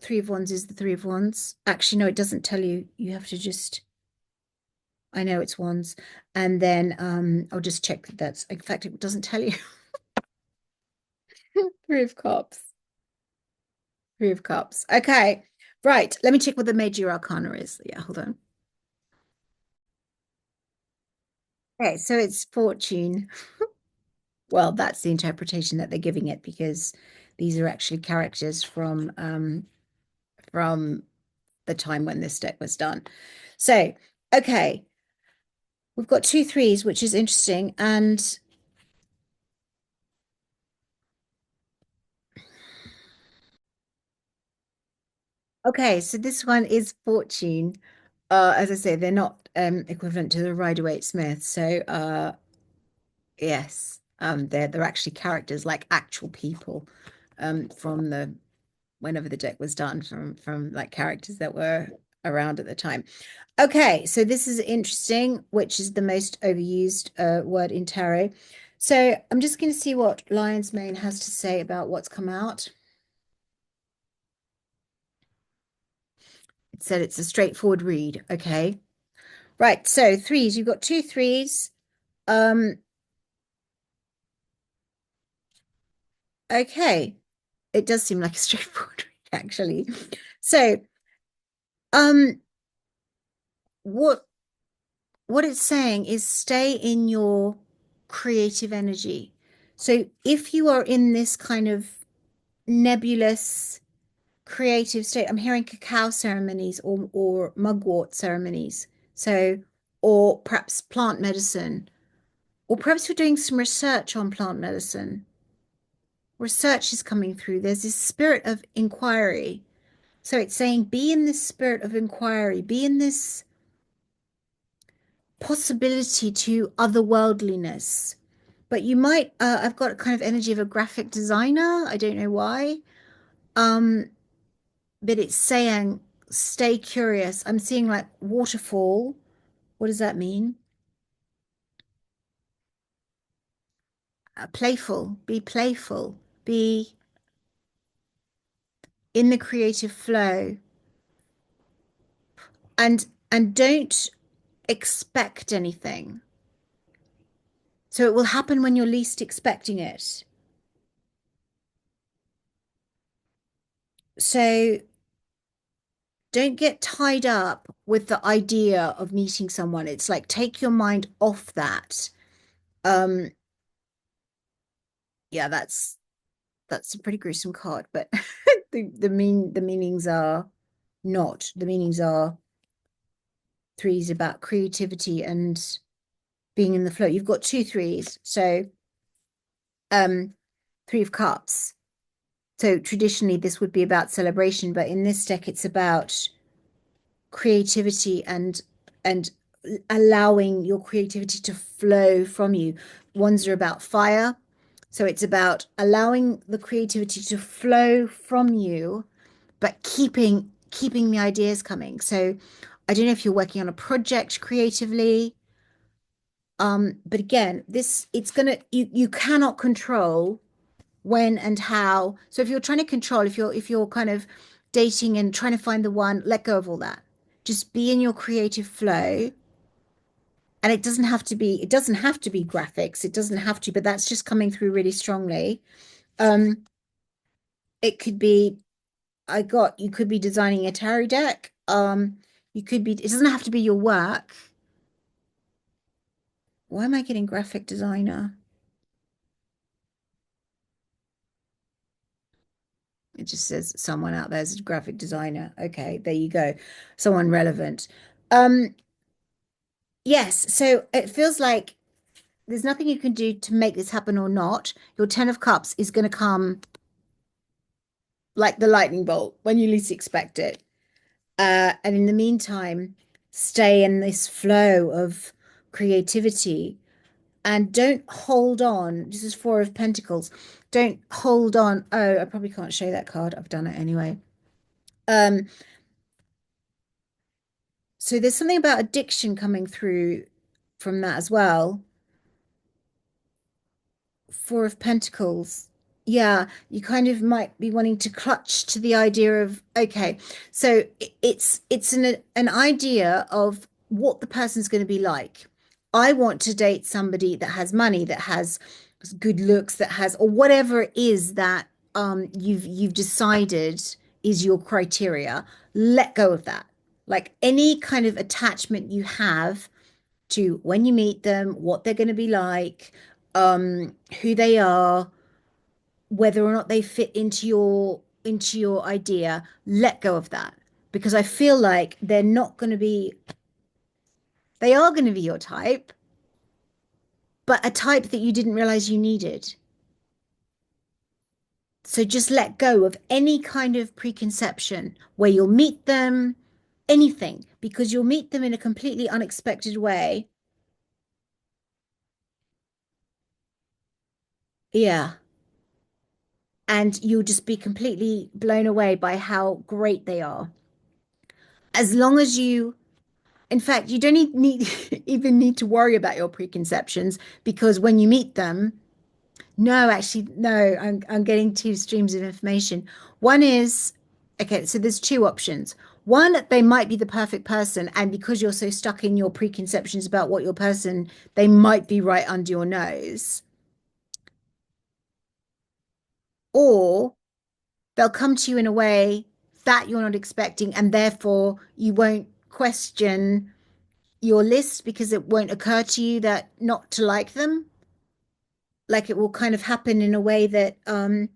S1: 3 of Wands is the 3 of Wands. Actually, no, it doesn't tell you. You have to just, I know it's Wands. And then I'll just check that that's, in fact, it doesn't tell you. 3 of Cups. 3 of Cups. Okay, right. Let me check what the major arcana is. Yeah, hold on. Okay, so it's Fortune. Well, that's the interpretation that they're giving it because these are actually characters from the time when this deck was done. So, okay, we've got 2 3s, which is interesting. And okay, so this one is Fortune. As I say, they're not equivalent to the Rider-Waite Smith. So, yes, they're actually characters like actual people from the whenever the deck was done from like characters that were around at the time. Okay, so this is interesting, which is the most overused word in tarot. So I'm just going to see what Lion's Mane has to say about what's come out. It said it's a straightforward read. Okay. Right, so 3s. You've got 2 3s. Um, okay. It does seem like a straightforward read, actually. So, um, what it's saying is stay in your creative energy. So if you are in this kind of nebulous creative state, I'm hearing cacao ceremonies or mugwort ceremonies. So, or perhaps plant medicine, or perhaps you're doing some research on plant medicine. Research is coming through. There's this spirit of inquiry. So it's saying be in this spirit of inquiry, be in this possibility to otherworldliness. But you might, I've got a kind of energy of a graphic designer. I don't know why. Um, but it's saying stay curious. I'm seeing like waterfall. What does that mean? Playful. Be playful. Be in the creative flow. And don't expect anything. So it will happen when you're least expecting it. So don't get tied up with the idea of meeting someone. It's like take your mind off that. Um, yeah, that's a pretty gruesome card, but the meanings are not. The meanings are 3s about creativity and being in the flow. You've got 2 3s, so 3 of Cups. So traditionally this would be about celebration, but in this deck it's about creativity and allowing your creativity to flow from you. Ones are about fire. So it's about allowing the creativity to flow from you, but keeping the ideas coming. So I don't know if you're working on a project creatively. But again, this it's gonna you cannot control when and how. So if you're trying to control, if you're kind of dating and trying to find the one, let go of all that. Just be in your creative flow. And it doesn't have to be graphics. It doesn't have to, but that's just coming through really strongly. Um, it could be, you could be designing a tarot deck. It doesn't have to be your work. Why am I getting graphic designer? It just says someone out there is a graphic designer. Okay, there you go. Someone relevant. Yes, so it feels like there's nothing you can do to make this happen or not. Your Ten of Cups is going to come like the lightning bolt when you least expect it. And in the meantime, stay in this flow of creativity and don't hold on. This is Four of Pentacles. Don't hold on. Oh, I probably can't show that card. I've done it anyway. Um, so there's something about addiction coming through from that as well. Four of Pentacles. Yeah, you kind of might be wanting to clutch to the idea of, okay, so it's an idea of what the person's going to be like. I want to date somebody that has money, that has good looks, that has, or whatever it is that you've decided is your criteria. Let go of that. Like any kind of attachment you have to when you meet them, what they're going to be like, who they are, whether or not they fit into your idea, let go of that because I feel like they're not going to be they are going to be your type, but a type that you didn't realize you needed. So just let go of any kind of preconception where you'll meet them, anything, because you'll meet them in a completely unexpected way. Yeah. And you'll just be completely blown away by how great they are. As long as you, in fact, you don't even need to worry about your preconceptions because when you meet them, no, actually, no, I'm getting two streams of information. One is, okay, so there's two options. One, they might be the perfect person, and because you're so stuck in your preconceptions about what your person, they might be right under your nose. Or they'll come to you in a way that you're not expecting, and therefore you won't question your list because it won't occur to you that not to like them. Like it will kind of happen in a way that that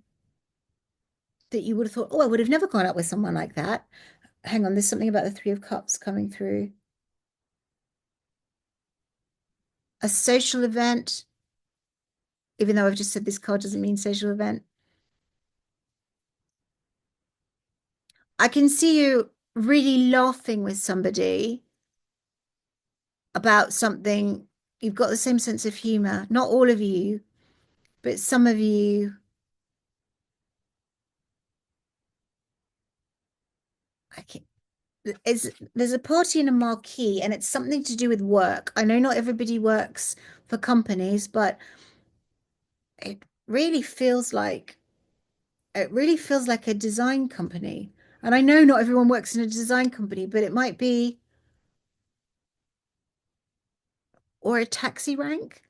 S1: you would have thought, oh, I would have never gone out with someone like that. Hang on, there's something about the Three of Cups coming through. A social event, even though I've just said this card doesn't mean social event. I can see you really laughing with somebody about something. You've got the same sense of humor. Not all of you, but some of you. I can, there's a party in a marquee and it's something to do with work. I know not everybody works for companies, but it really feels like it really feels like a design company. And I know not everyone works in a design company, but it might be or a taxi rank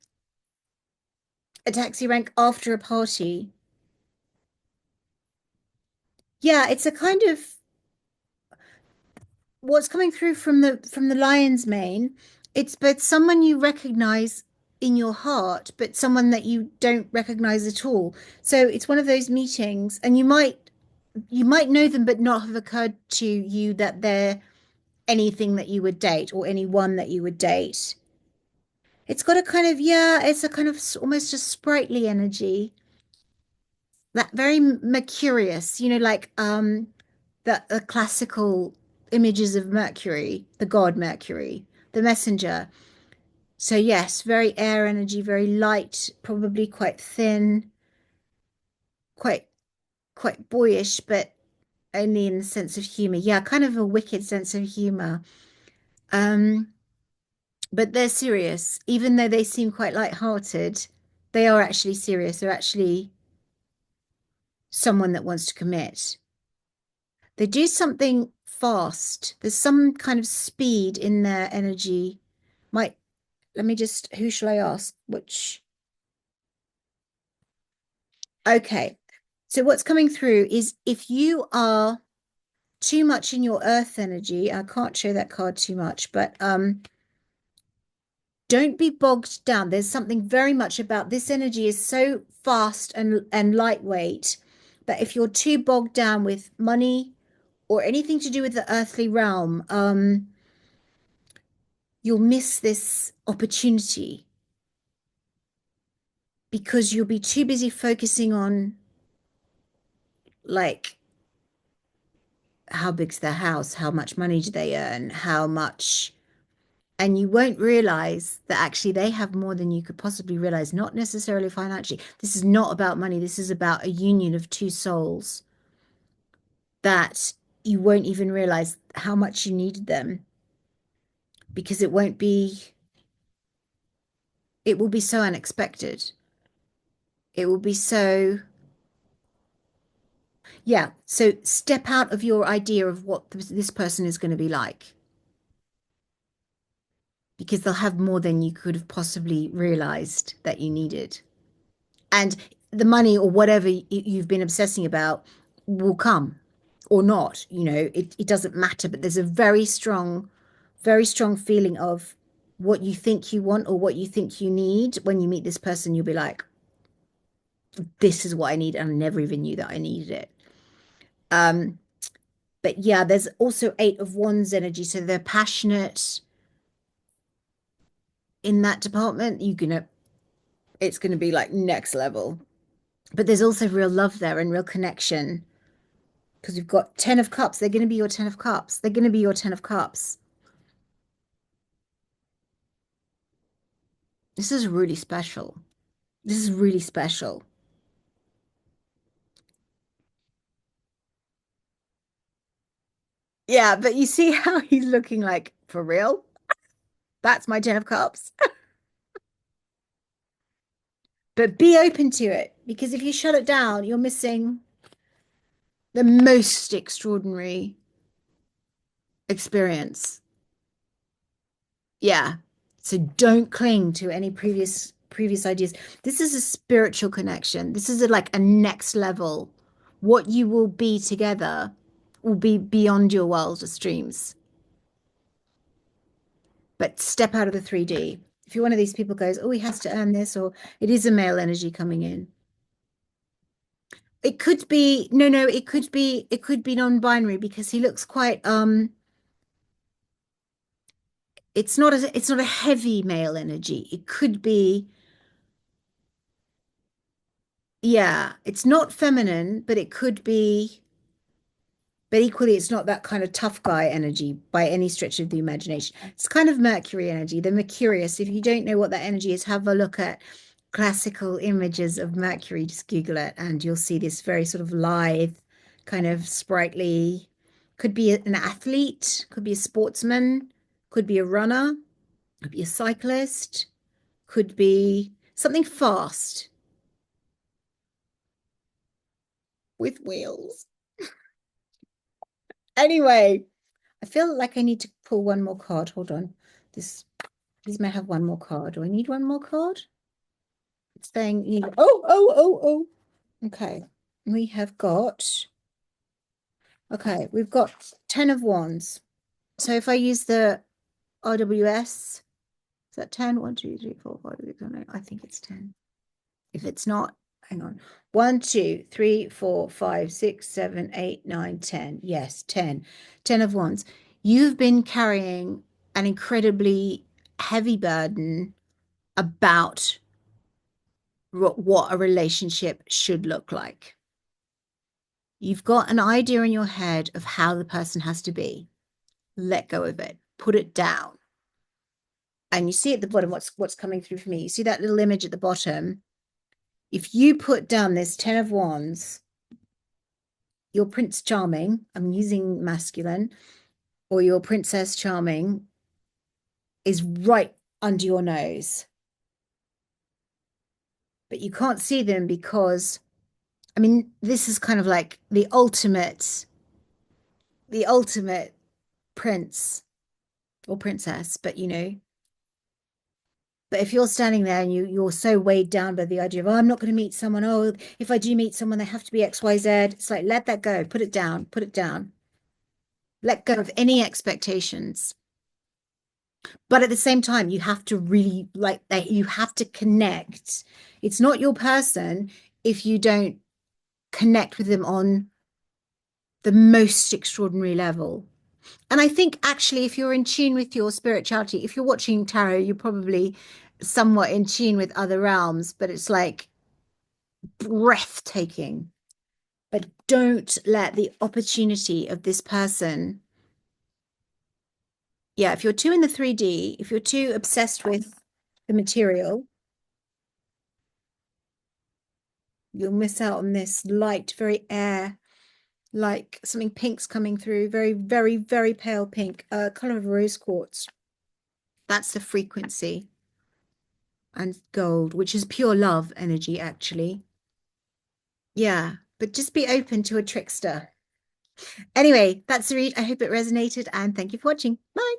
S1: after a party. Yeah, it's a kind of what's coming through from the lion's mane. It's both someone you recognize in your heart, but someone that you don't recognize at all. So it's one of those meetings, and you might know them, but not have occurred to you that they're anything that you would date or anyone that you would date. It's got a kind of, yeah, it's a kind of almost a sprightly energy, that very Mercurius, like the classical images of Mercury, the god Mercury, the messenger. So yes, very air energy, very light, probably quite thin, quite quite boyish, but only in the sense of humor. Yeah, kind of a wicked sense of humor. Um, but they're serious, even though they seem quite light-hearted. They are actually serious. They're actually someone that wants to commit. They do something fast. There's some kind of speed in their energy. Might let me just, who shall I ask? Which, okay. So what's coming through is if you are too much in your earth energy, I can't show that card too much, but don't be bogged down. There's something very much about this energy is so fast and lightweight that if you're too bogged down with money or anything to do with the earthly realm, you'll miss this opportunity. because you'll be too busy focusing on like how big's their house, how much money do they earn, how much, and you won't realize that actually they have more than you could possibly realize, not necessarily financially. This is not about money. This is about a union of two souls that you won't even realize how much you needed them because it will be so unexpected. It will be so, yeah. So step out of your idea of what this person is going to be like because they'll have more than you could have possibly realized that you needed. And the money or whatever you've been obsessing about will come or not. It doesn't matter, but there's a very strong feeling of what you think you want or what you think you need. When you meet this person, you'll be like, this is what I need. And I never even knew that I needed it. Um, but yeah, there's also Eight of Wands energy. So they're passionate in that department. It's gonna be like next level. But there's also real love there and real connection because we've got 10 of Cups. They're going to be your 10 of Cups. They're going to be your 10 of Cups. This is really special. This is really special. Yeah, but you see how he's looking like for real? That's my 10 of Cups. But be open to it because if you shut it down, you're missing the most extraordinary experience. Yeah. So don't cling to any previous ideas. This is a spiritual connection. This is like a next level. What you will be together will be beyond your wildest dreams. But step out of the 3D. If you're one of these people goes, oh, he has to earn this, or it is a male energy coming in. It could be no, it could be non-binary because he looks quite it's not a heavy male energy. It could be, yeah, it's not feminine, but it could be, but equally it's not that kind of tough guy energy by any stretch of the imagination. It's kind of Mercury energy, the Mercurius. If you don't know what that energy is, have a look at classical images of Mercury, just Google it, and you'll see this very sort of lithe, kind of sprightly, could be an athlete, could be a sportsman, could be a runner, could be a cyclist, could be something fast with wheels. Anyway, I feel like I need to pull one more card. Hold on. This These may have one more card. Do I need one more card? It's saying oh. Okay. We have got okay, we've got 10 of Wands. So if I use the RWS, is that 10? 1, 2, 3, 4, 5, 6, 7, 8. I think it's 10. If it's not, hang on. 1, 2, 3, 4, 5, 6, 7, 8, 9, 10. Yes, 10. 10 of Wands. You've been carrying an incredibly heavy burden about what a relationship should look like. You've got an idea in your head of how the person has to be. Let go of it. Put it down. And you see at the bottom what's coming through for me. You see that little image at the bottom. If you put down this 10 of Wands, your Prince Charming, I'm using masculine, or your Princess Charming is right under your nose. But you can't see them because, I mean, this is kind of like the ultimate prince or princess, but but if you're standing there and you're so weighed down by the idea of, oh, I'm not going to meet someone, oh, if I do meet someone, they have to be XYZ. It's like, let that go, put it down, put it down, let go of any expectations. But at the same time, you have to really like that, you have to connect. It's not your person if you don't connect with them on the most extraordinary level. And I think actually, if you're in tune with your spirituality, if you're watching tarot, you probably somewhat in tune with other realms, but it's like breathtaking. But don't let the opportunity of this person, yeah, if you're too in the 3D, if you're too obsessed with the material, you'll miss out on this light, very air, like something pink's coming through, very, very, very pale pink, color of rose quartz. That's the frequency. And gold, which is pure love energy, actually. Yeah, but just be open to a trickster. Anyway, that's the read. I hope it resonated and thank you for watching. Bye.